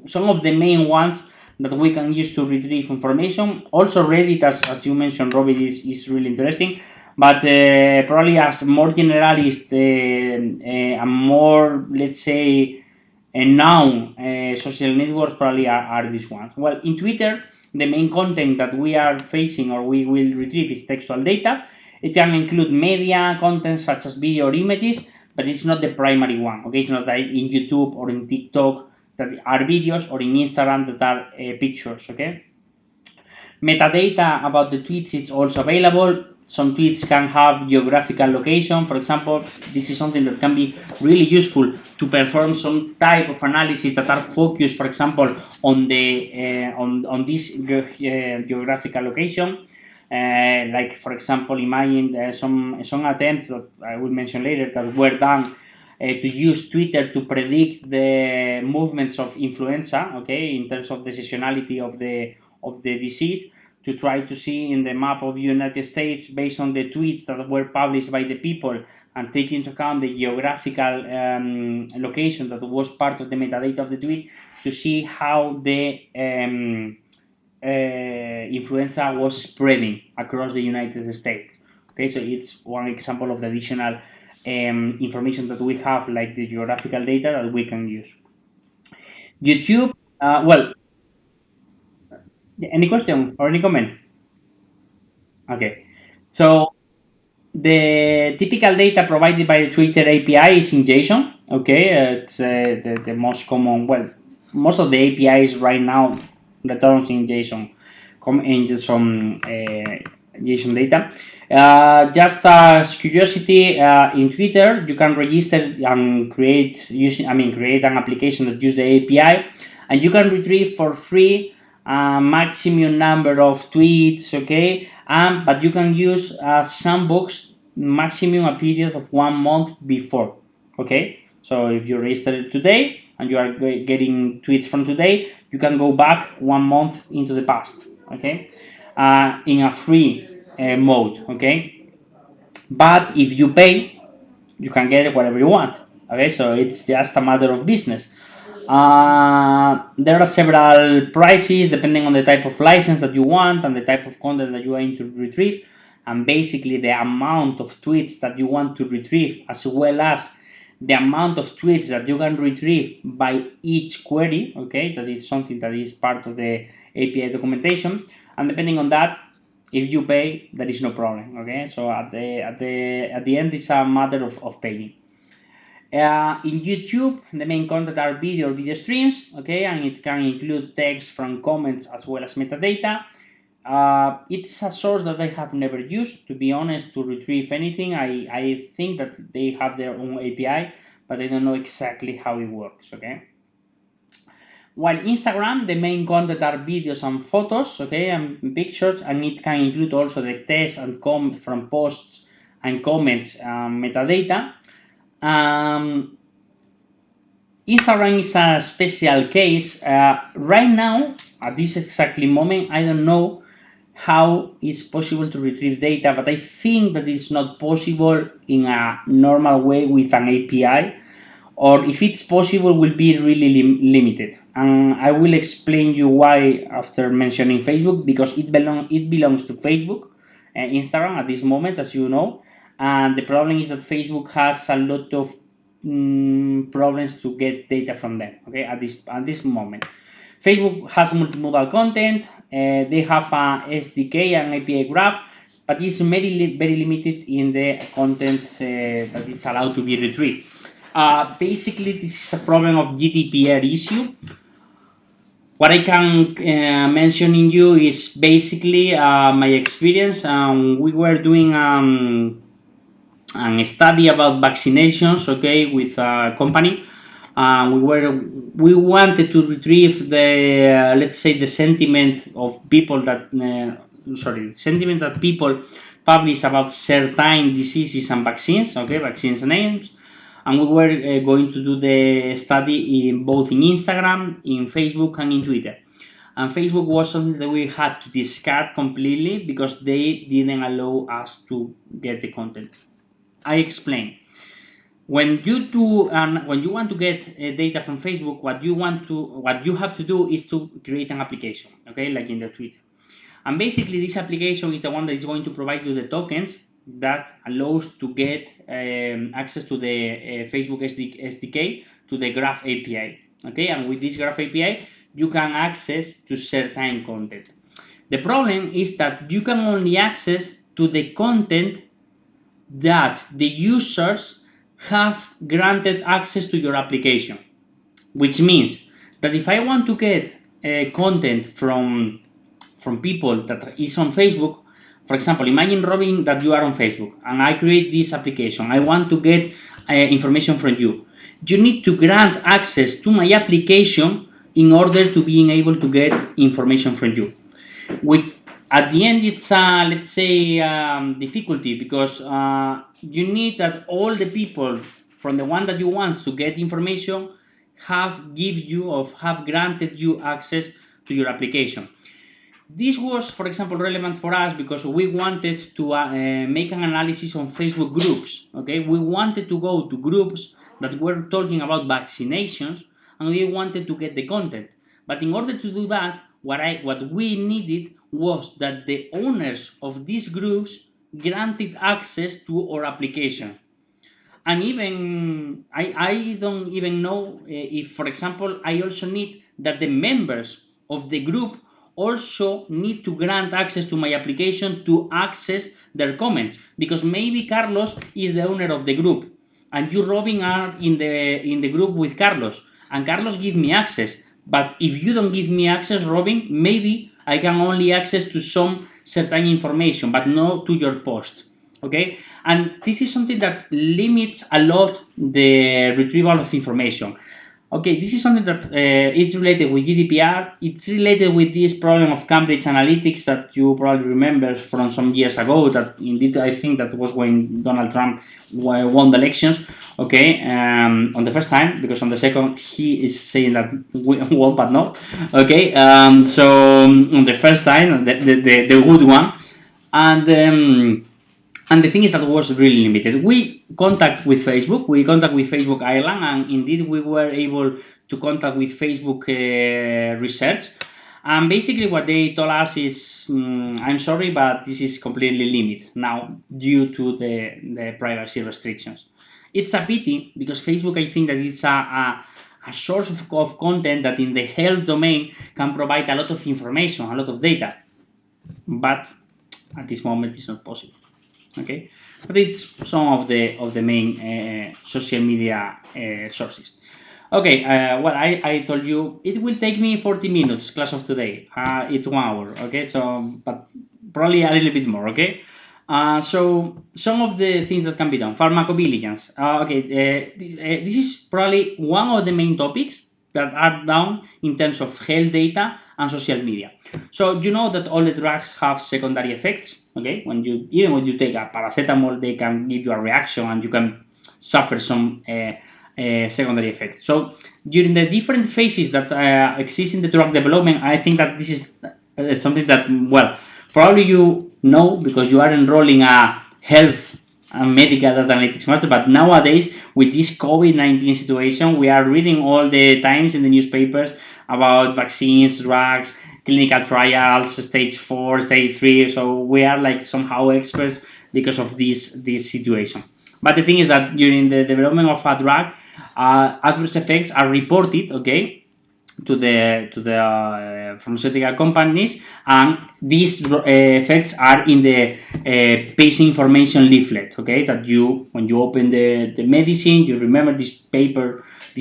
some of the main ones that we can use to retrieve information. Also, Reddit, as you mentioned, Robert, is really interesting. But probably as more generalist, and more, let's say, known social networks probably are these ones. Well, in Twitter, the main content that we are facing or we will retrieve is textual data. It can include media content such as video or images, but it's not the primary one. Okay, it's not like in YouTube or in TikTok that are videos, or in Instagram that are pictures. Okay, metadata about the tweets is also available. Some tweets can have geographical location. For example, this is something that can be really useful to perform some type of analysis that are focused, for example, on the on this geographical location. Like, for example, imagine some attempts that I will mention later that were done to use Twitter to predict the movements of influenza, okay, in terms of the seasonality of the disease, to try to see in the map of the United States, based on the tweets that were published by the people, and take into account the geographical location that was part of the metadata of the tweet, to see how the influenza was spreading across the United States. Okay, so it's one example of the additional information that we have, like the geographical data that we can use. YouTube, any question or any comment? Okay, so the typical data provided by the Twitter API is in JSON. Okay, it's the most common. Well, most of the APIs right now returns in JSON, in some JSON data. Just as curiosity, in Twitter you can register and create an application that uses the API, and you can retrieve for free a maximum number of tweets. Okay, but you can use sandbox maximum a period of 1 month before. Okay, so if you register today and you are getting tweets from today, you can go back 1 month into the past. Okay, in a free mode. Okay, but if you pay, you can get whatever you want. Okay, so it's just a matter of business. There are several prices depending on the type of license that you want and the type of content that you aim to retrieve, and basically the amount of tweets that you want to retrieve, as well as the amount of tweets that you can retrieve by each query. Okay, that is something that is part of the API documentation, and depending on that, if you pay, there is no problem. Okay, so at the end, it's a matter of paying. In YouTube, the main content are video streams, okay, and it can include text from comments as well as metadata. It's a source that I have never used, to be honest, to retrieve anything. I think that they have their own API, but I don't know exactly how it works, okay. While Instagram, the main content are videos and photos, okay, and pictures, and it can include also the text and comment from posts and comments, metadata. Um, Instagram is a special case. Right now, at this exactly moment, I don't know how it's possible to retrieve data, but I think that it's not possible in a normal way with an API, or if it's possible, will be really limited. And I will explain you why after mentioning Facebook, because it belongs to Facebook and Instagram at this moment, as you know. And the problem is that Facebook has a lot of problems to get data from them. Okay, at this moment, Facebook has multimodal content. They have a SDK and API graph, but it's very limited in the content that is allowed to be retrieved. Basically, this is a problem of GDPR issue. What I can mention in you is basically my experience. We were doing a study about vaccinations, okay, with a company. We wanted to retrieve the let's say the sentiment of people that sentiment that people publish about certain diseases and vaccines, okay, vaccines names, and we were going to do the study in both in Instagram, in Facebook, and in Twitter. And Facebook was something that we had to discard completely because they didn't allow us to get the content. I explain. When you want to get data from Facebook, what you have to do is to create an application, okay, like in the Twitter. And basically, this application is the one that is going to provide you the tokens that allows to get access to the Facebook SDK, to the Graph API. Okay, and with this Graph API, you can access to certain content. The problem is that you can only access to the content that the users have granted access to your application, which means that if I want to get content from people that is on Facebook, for example, imagine, Robin, that you are on Facebook and I create this application. I want to get information from you. You need to grant access to my application in order to being able to get information from you. With at the end, it's let's say difficulty, because you need that all the people from the one that you want to get information have granted you access to your application. This was, for example, relevant for us because we wanted to make an analysis on Facebook groups. Okay, we wanted to go to groups that were talking about vaccinations, and we wanted to get the content. But in order to do that, what we needed was that the owners of these groups granted access to our application. And even I don't even know if, for example, I also need that the members of the group also need to grant access to my application to access their comments, because maybe Carlos is the owner of the group and you, Robin, are in the group with Carlos, and Carlos give me access. But if you don't give me access, Robin, maybe I can only access to some certain information, but not to your post. Okay, and this is something that limits a lot the retrieval of information. Okay, this is something that is related with GDPR. It's related with this problem of Cambridge Analytics that you probably remember from some years ago. That indeed, I think that was when Donald Trump won the elections. Okay, on the first time, because on the second he is saying that we won, but no. Okay, so on the first time, the good one, and the thing is that was really limited. We contact with Facebook Ireland, and indeed we were able to contact with Facebook research. And basically what they told us is, I'm sorry, but this is completely limited now due to the privacy restrictions. It's a pity, because Facebook, I think that it's a source of content that in the health domain can provide a lot of information, a lot of data. But at this moment it's not possible. Okay, but it's some of the main social media sources. Okay, well, I told you it will take me 40 minutes class of today. It's 1 hour. Okay, so but probably a little bit more. Okay, so some of the things that can be done: pharmacovigilance. This is probably one of the main topics that are done in terms of health data and social media. So you know that all the drugs have secondary effects. Okay, when you take a paracetamol, they can give you a reaction and you can suffer some secondary effects. So during the different phases that exist in the drug development, I think that this is something that, well, probably you know because you are enrolling a health and medical data analytics master. But nowadays, with this COVID-19 situation, we are reading all the times in the newspapers about vaccines, drugs, clinical trials, stage 4, stage 3. So we are like somehow experts because of this situation. But the thing is that during the development of a drug, adverse effects are reported, okay, pharmaceutical companies, and these effects are in the patient information leaflet. Okay, that when you open the medicine, you remember this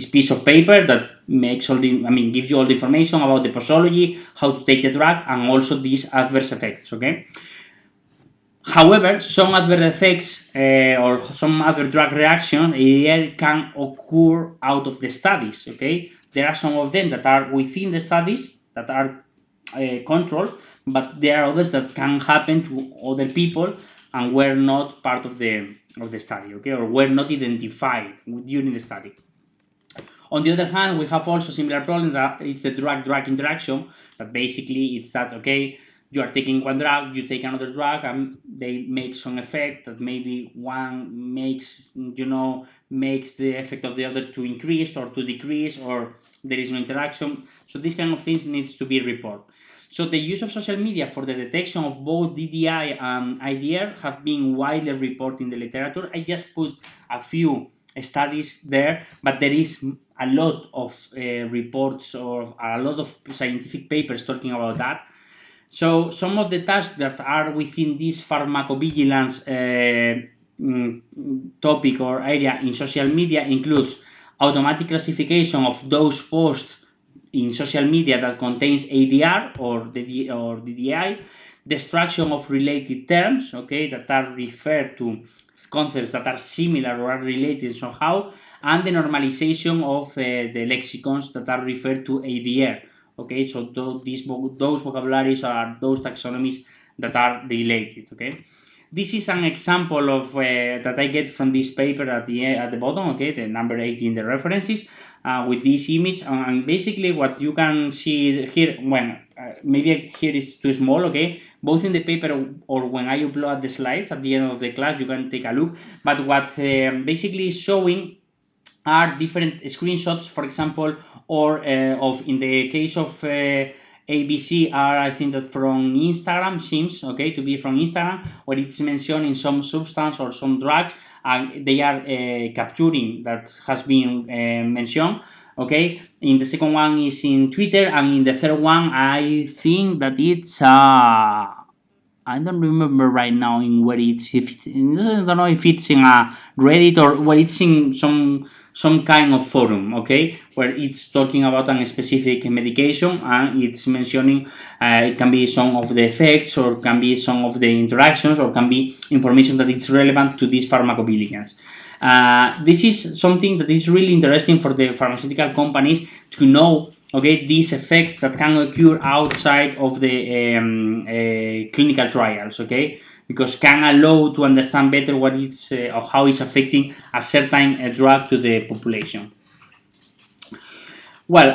piece of paper that makes gives you all the information about the posology, how to take the drug, and also these adverse effects. Okay. However, some adverse effects or some other drug reaction can occur out of the studies. Okay, there are some of them that are within the studies that are controlled, but there are others that can happen to other people and were not part of the study. Okay, or were not identified during the study. On the other hand, we have also similar problem that it's the drug-drug interaction. That basically it's that, okay, you are taking one drug, you take another drug, and they make some effect that maybe one makes the effect of the other to increase or to decrease, or there is no interaction. So these kind of things needs to be reported. So the use of social media for the detection of both DDI and IDR have been widely reported in the literature. I just put a few studies there, but there is a lot of reports or a lot of scientific papers talking about that. So some of the tasks that are within this pharmacovigilance topic or area in social media includes automatic classification of those posts in social media that contains ADR or DDI, destruction of related terms, okay, that are referred to concepts that are similar or are related somehow, and the normalization of the lexicons that are referred to ADR. Okay, so those vocabularies are those taxonomies that are related. Okay, this is an example of that I get from this paper at the bottom. Okay, the number 18, the references with this image, and basically what you can see here, maybe here is too small. Okay, both in the paper or when I upload the slides at the end of the class, you can take a look. But what basically is showing are different screenshots, for example, or of in the case of ABC are, I think that from Instagram, seems okay to be from Instagram, where it's mentioning some substance or some drug, and they are capturing that has been mentioned. Okay, in the second one is in Twitter, and in the third one I think that it's I don't remember right now in where it's. I don't know if it's in a Reddit or where it's in some kind of forum, okay, where it's talking about a specific medication and it's mentioning. It can be some of the effects, or can be some of the interactions, or can be information that is relevant to these pharmacovigilance. This is something that is really interesting for the pharmaceutical companies to know, okay, these effects that can occur outside of the clinical trials, okay, because can allow to understand better what it's or how it's affecting a certain drug to the population. Well,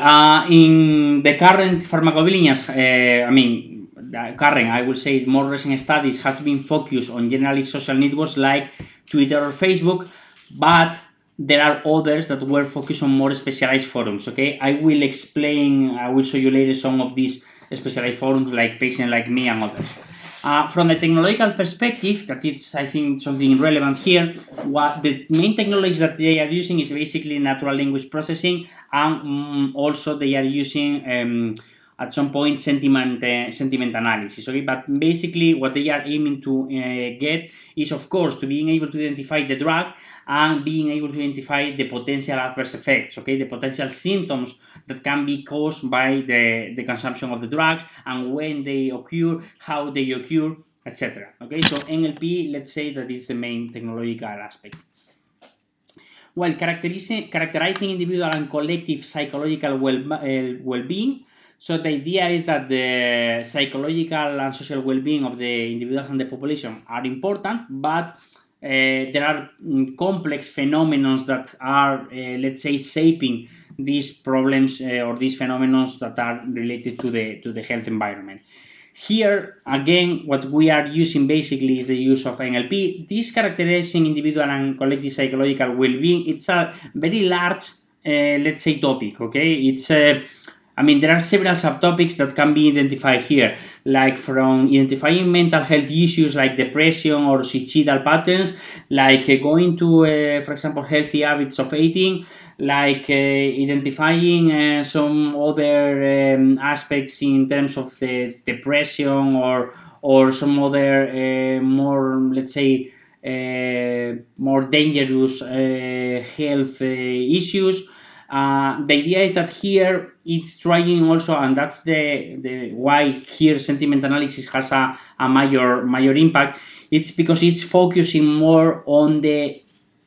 in the current pharmacovigilance, the current, I will say, more recent studies has been focused on generally social networks like Twitter or Facebook, but there are others that were focused on more specialized forums. Okay, I will show you later some of these specialized forums like Patient Like Me and others. From the technological perspective, that is, I think, something relevant here. What the main technology that they are using is basically natural language processing, and also they are using at some point sentiment analysis. Okay, but basically what they are aiming to get is, of course, to being able to identify the drug and being able to identify the potential adverse effects. Okay, the potential symptoms that can be caused by the consumption of the drugs, and when they occur, how they occur, etc. Okay, so NLP, let's say that is the main technological aspect. While characterizing individual and collective psychological well-being. So the idea is that the psychological and social well-being of the individuals and the population are important, but there are complex phenomena that are, let's say, shaping these problems or these phenomena that are related to the health environment. Here, again, what we are using basically is the use of NLP. This characterizing individual and collective psychological well-being, it's a very large, let's say, topic, okay? It's there are several subtopics that can be identified here, like from identifying mental health issues like depression or suicidal patterns, like going to, for example, healthy habits of eating, like identifying some other aspects in terms of the depression or some other more, let's say, more dangerous health issues. The idea is that here it's trying also, and that's the why here sentiment analysis has a major impact. It's because it's focusing more on the,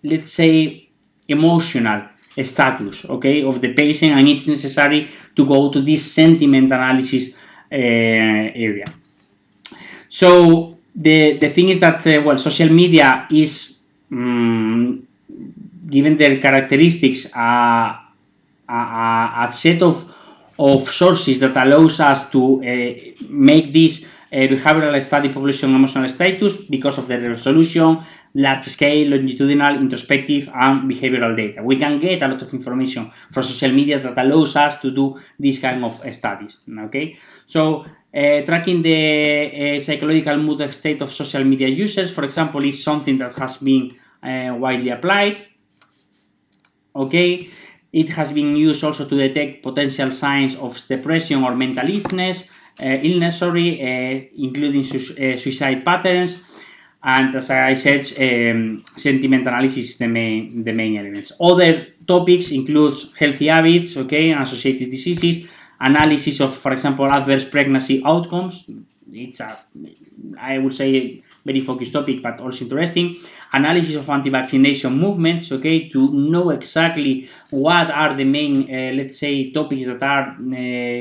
let's say, emotional status, okay, of the patient, and it's necessary to go to this sentiment analysis area. So the thing is that well, social media is given their characteristics a set of sources that allows us to make this behavioral study population emotional status because of the resolution, large scale, longitudinal, introspective, and behavioral data. We can get a lot of information from social media that allows us to do this kind of studies. Okay, so tracking the psychological mood state of social media users, for example, is something that has been widely applied. Okay, it has been used also to detect potential signs of depression or mental illness, including suicide patterns. And as I said, sentiment analysis is the main elements. Other topics include healthy habits, okay, associated diseases, analysis of, for example, adverse pregnancy outcomes. It's I would say, very focused topic, but also interesting. Analysis of anti-vaccination movements, okay, to know exactly what are the main, let's say, topics that are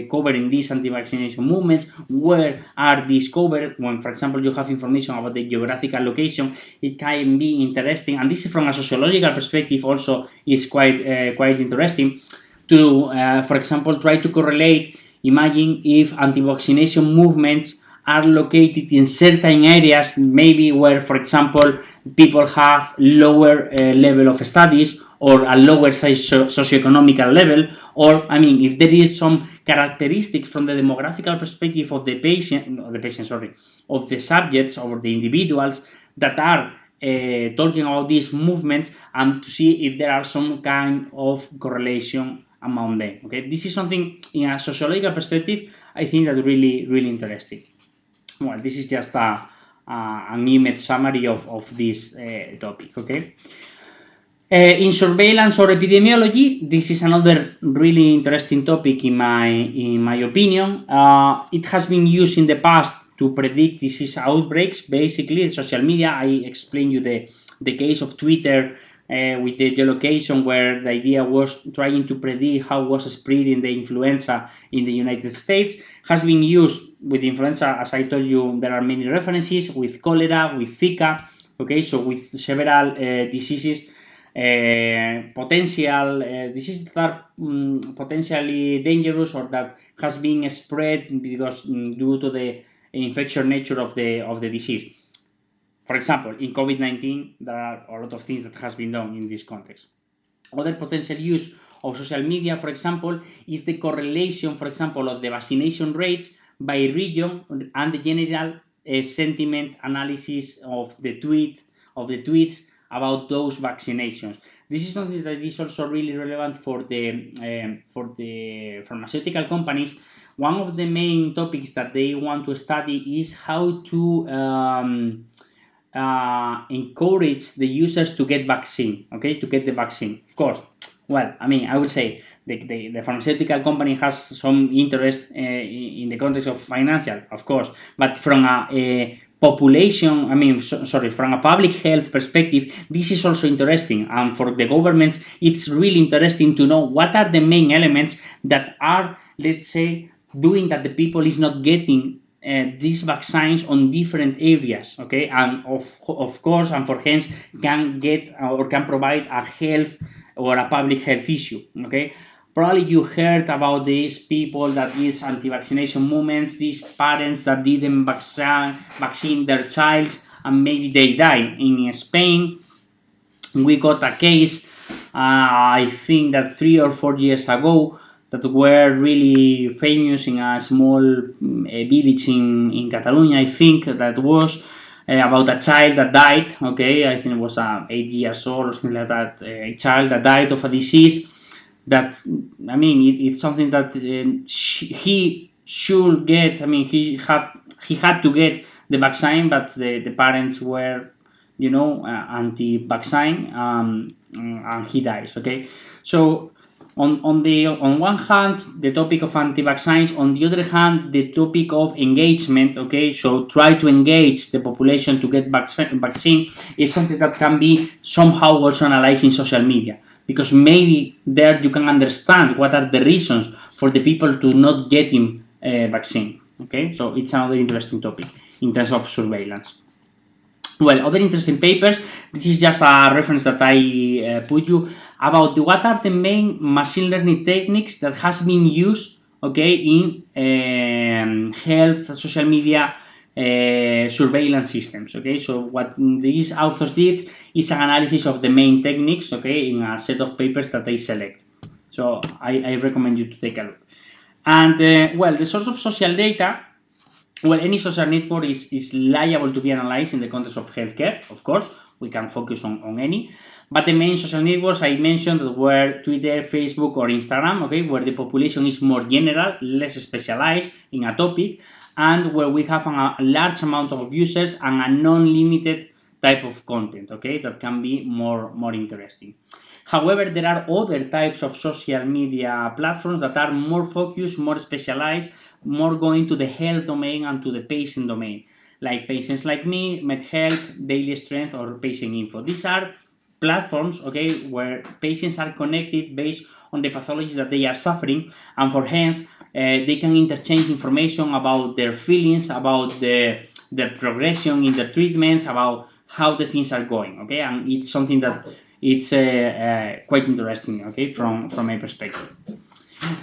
covered in these anti-vaccination movements, where are these covered. When, for example, you have information about the geographical location, it can be interesting, and this from a sociological perspective also is quite interesting to, for example, try to correlate. Imagine if anti-vaccination movements are located in certain areas, maybe where, for example, people have lower level of studies or a lower socioeconomical level, or I mean, if there is some characteristic from the demographical perspective of the patient, of the subjects or the individuals that are talking about these movements, and to see if there are some kind of correlation among them. Okay, this is something in a sociological perspective I think that's really interesting. Well, this is just an image summary of this topic. Okay. In surveillance or epidemiology, this is another really interesting topic in my opinion. It has been used in the past to predict disease outbreaks. Basically, in social media, I explained you the case of Twitter with the geolocation, where the idea was trying to predict how was spreading the influenza in the United States. Has been used with influenza, as I told you. There are many references with cholera, with Zika. Okay, so with several diseases. Potential diseases that are potentially dangerous or that has been spread because due to the infectious nature of the disease. For example, in COVID-19, there are a lot of things that has been done in this context. Other potential use of social media, for example, is the correlation, for example, of the vaccination rates by region and the general sentiment analysis of the tweets about those vaccinations. This is something that is also really relevant for the pharmaceutical companies. One of the main topics that they want to study is how to encourage the users to get vaccine, okay, to get the vaccine. Of course, well, I mean, I would say the pharmaceutical company has some interest in the context of financial, of course, but from a population, I mean, from a public health perspective, this is also interesting. And for the governments, it's really interesting to know what are the main elements that are, let's say, doing that the people is not getting these vaccines on different areas, okay, and of course, and for hence can get or can provide a health or a public health issue, okay. Probably you heard about these people that is anti-vaccination movements, these parents that didn't vaccine their child and maybe they die. In Spain, we got a case, I think that 3 or 4 years ago, that were really famous in a small village in Catalonia. I think that was about a child that died. Okay, I think it was 8 years old or something like that. A child that died of a disease that, I mean, it's something that he should get. I mean, he had to get the vaccine, but the parents were, anti-vaccine, and he dies. Okay, so on one hand the topic of anti-vaccines, on the other hand the topic of engagement. Okay, so try to engage the population to get vaccine is something that can be somehow also analyzed in social media, because maybe there you can understand what are the reasons for the people to not getting vaccine. Okay, so it's another interesting topic in terms of surveillance. Well, other interesting papers. This is just a reference that I put you about what are the main machine learning techniques that has been used, okay, in health, social media surveillance systems. Okay, so what these authors did is an analysis of the main techniques, okay, in a set of papers that they select. So I recommend you to take a look. And well, the source of social data. Well, any social network is liable to be analyzed in the context of healthcare, of course. We can focus on any. But the main social networks I mentioned were Twitter, Facebook, or Instagram, okay, where the population is more general, less specialized in a topic, and where we have a large amount of users and a non-limited type of content, okay, that can be more interesting. However, there are other types of social media platforms that are more focused, more specialized, more going to the health domain and to the patient domain, like Patients Like Me, MedHealth, Daily Strength, or Patient Info. These are platforms, okay, where patients are connected based on the pathologies that they are suffering, and for hence they can interchange information about their feelings, about their progression in their treatments, about how the things are going. Okay, and it's something that it's quite interesting. Okay, from my perspective.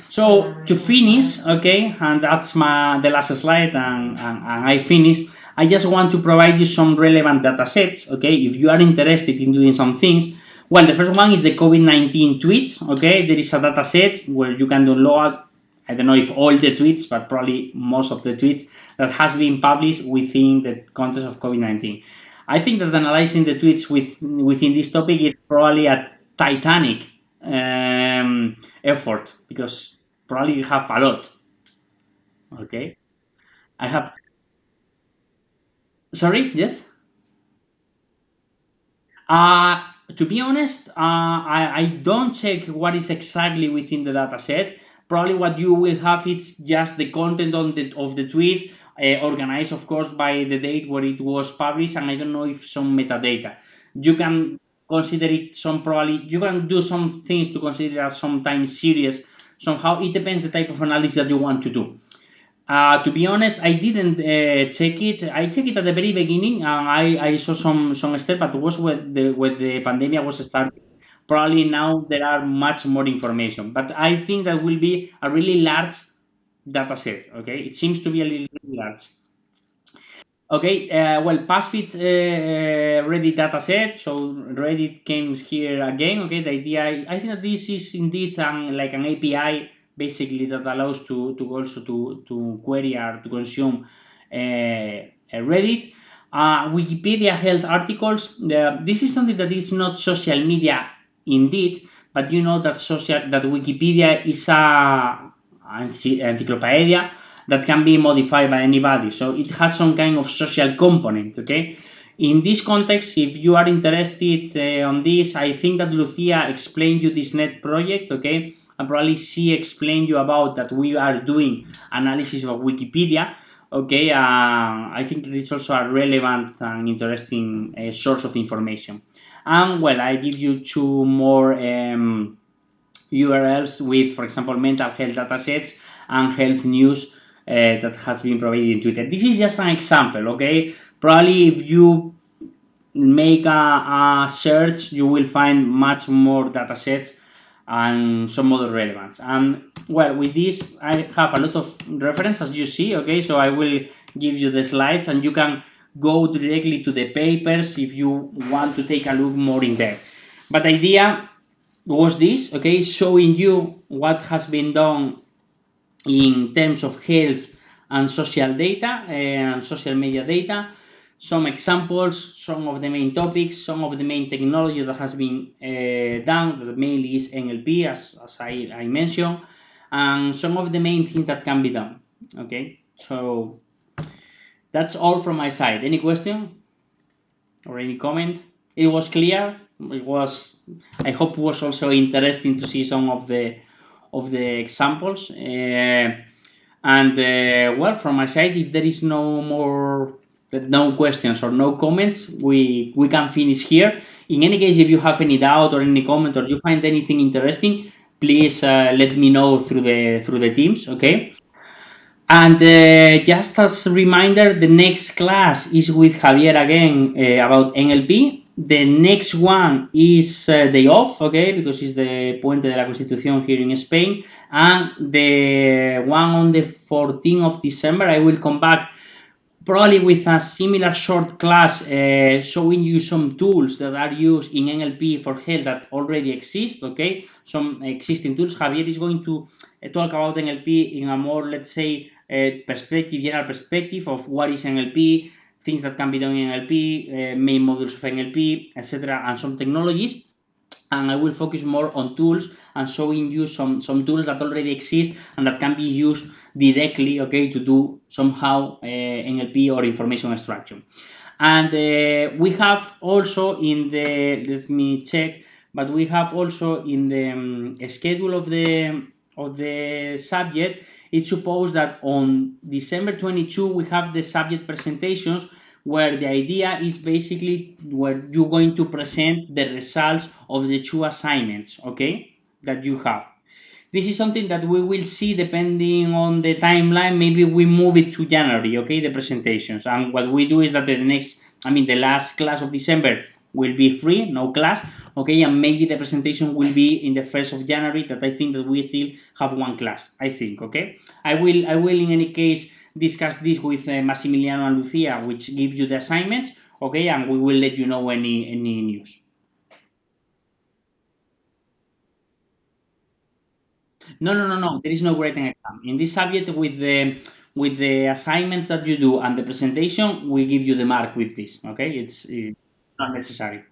So to finish, okay, and that's the last slide, and I finish. I just want to provide you some relevant data sets, okay, if you are interested in doing some things. Well, the first one is the COVID-19 tweets, okay. There is a data set where you can download, I don't know if all the tweets, but probably most of the tweets that has been published within the context of COVID-19. I think that analyzing the tweets within this topic is probably a titanic effort, because probably you have a lot. Okay, I have. Sorry, yes. Uh, to be honest, I don't check what is exactly within the data set. Probably what you will have is just the content of the tweet, organized, of course, by the date where it was published, and I don't know if some metadata. You can consider it some, probably you can do some things to consider as sometimes serious. Somehow it depends the type of analysis that you want to do. To be honest, I didn't check it. I checked it at the very beginning, and I saw some steps, but it was when the pandemic was starting. Probably now there are much more information, but I think that will be a really large data set. Okay, it seems to be a little large. Okay, well, PassFit Reddit dataset. So Reddit came here again. Okay, the idea, I think that this is indeed like an API basically that allows to also to query or to consume Reddit. Wikipedia health articles. This is something that is not social media indeed, but you know that Wikipedia is a encyclopedia that can be modified by anybody, so it has some kind of social component. Okay, in this context, if you are interested on this, I think that Lucia explained you this net project. Okay, and probably she explained you about that we are doing analysis of Wikipedia. Okay, I think that it's also a relevant and interesting source of information. And well, I give you two more URLs with, for example, mental health datasets and health news that has been provided in Twitter. This is just an example, okay? Probably if you make a search, you will find much more datasets and some other relevance. And well, with this, I have a lot of reference, as you see, okay? So I will give you the slides, and you can go directly to the papers if you want to take a look more in depth. But the idea was this, okay, showing you what has been done in terms of health and social data and social media data. some examples, some of the main topics, some of the main technology that has been done, that mainly is NLP, as I mentioned, and some of the main things that can be done. Okay, so that's all from my side. Any question or any comment? It was clear. It was. I hope it was also interesting to see some of the examples. And well, from my side, if there is no questions or no comments, we can finish here. In any case, if you have any doubt or any comment or you find anything interesting, please let me know through the teams. Okay. And just as a reminder, the next class is with Javier again about NLP. The next one is day off, okay, because it's the Puente de la Constitución here in Spain. And the one on the 14th of December, I will come back probably with a similar short class showing you some tools that are used in NLP for health that already exist, okay? Some existing tools. Javier is going to talk about NLP in a more, let's say, general perspective of what is NLP, things that can be done in NLP, main modules of NLP, etc., and some technologies. And I will focus more on tools and showing you some tools that already exist and that can be used directly, okay, to do somehow NLP or information extraction. And we have also in the, let me check, but we have also in the schedule of the subject, it's supposed that on December 22 we have the subject presentations, where the idea is basically where you're going to present the results of the two assignments, okay, that you have. This is something that we will see depending on the timeline. Maybe we move it to January, okay, the presentations. And what we do is that the last class of December will be free, no class, okay, and maybe the presentation will be in the 1st of January, that I think that we still have one class, I think, okay. I will in any case discuss this with Massimiliano and Lucia, which give you the assignments, okay, and we will let you know any news. No, no, no, no. There is no grading exam. In this subject, with the assignments that you do and the presentation, we give you the mark with this. Okay, it's not necessary.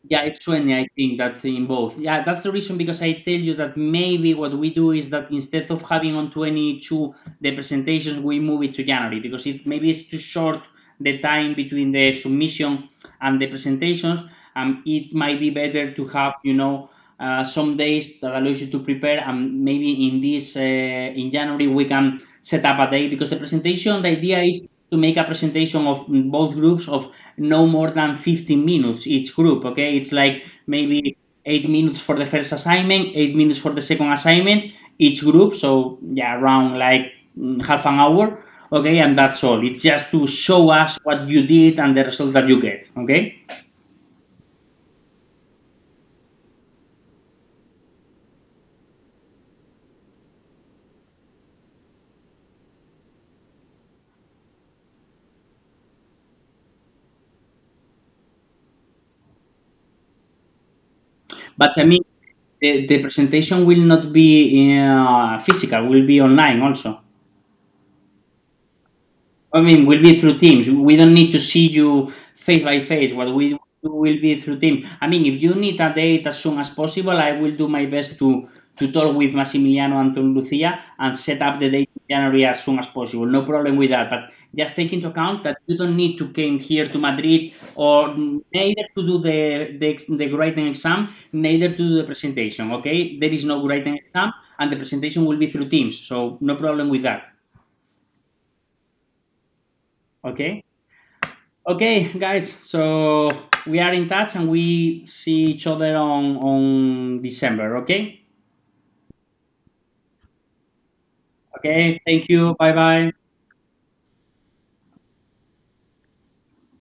Yeah, it's 20, I think, that in both. Yeah, that's the reason, because I tell you that maybe what we do is that instead of having on 22 the presentations, we move it to January, because maybe it's too short the time between the submission and the presentations. It might be better to have, some days that allows you to prepare, and maybe in January we can set up a day, because the presentation, the idea is to make a presentation of both groups of no more than 15 minutes each group, okay. It's like maybe 8 minutes for the first assignment, 8 minutes for the second assignment each group, so yeah, around like half an hour, okay. And that's all. It's just to show us what you did and the results that you get, okay. But I mean, the presentation will not be physical, will be online also. I mean, will be through Teams. We don't need to see you face by face. What we do will be through Teams. I mean, if you need a date as soon as possible, I will do my best to talk with Massimiliano and to Lucia and set up the date in January as soon as possible. No problem with that. But just take into account that you don't need to come here to Madrid, or neither to do the grading exam, neither to do the presentation. Okay, there is no grading exam, and the presentation will be through Teams. So no problem with that. Okay. Okay, guys. So we are in touch and we see each other on December. Okay. Okay. Thank you. Bye bye.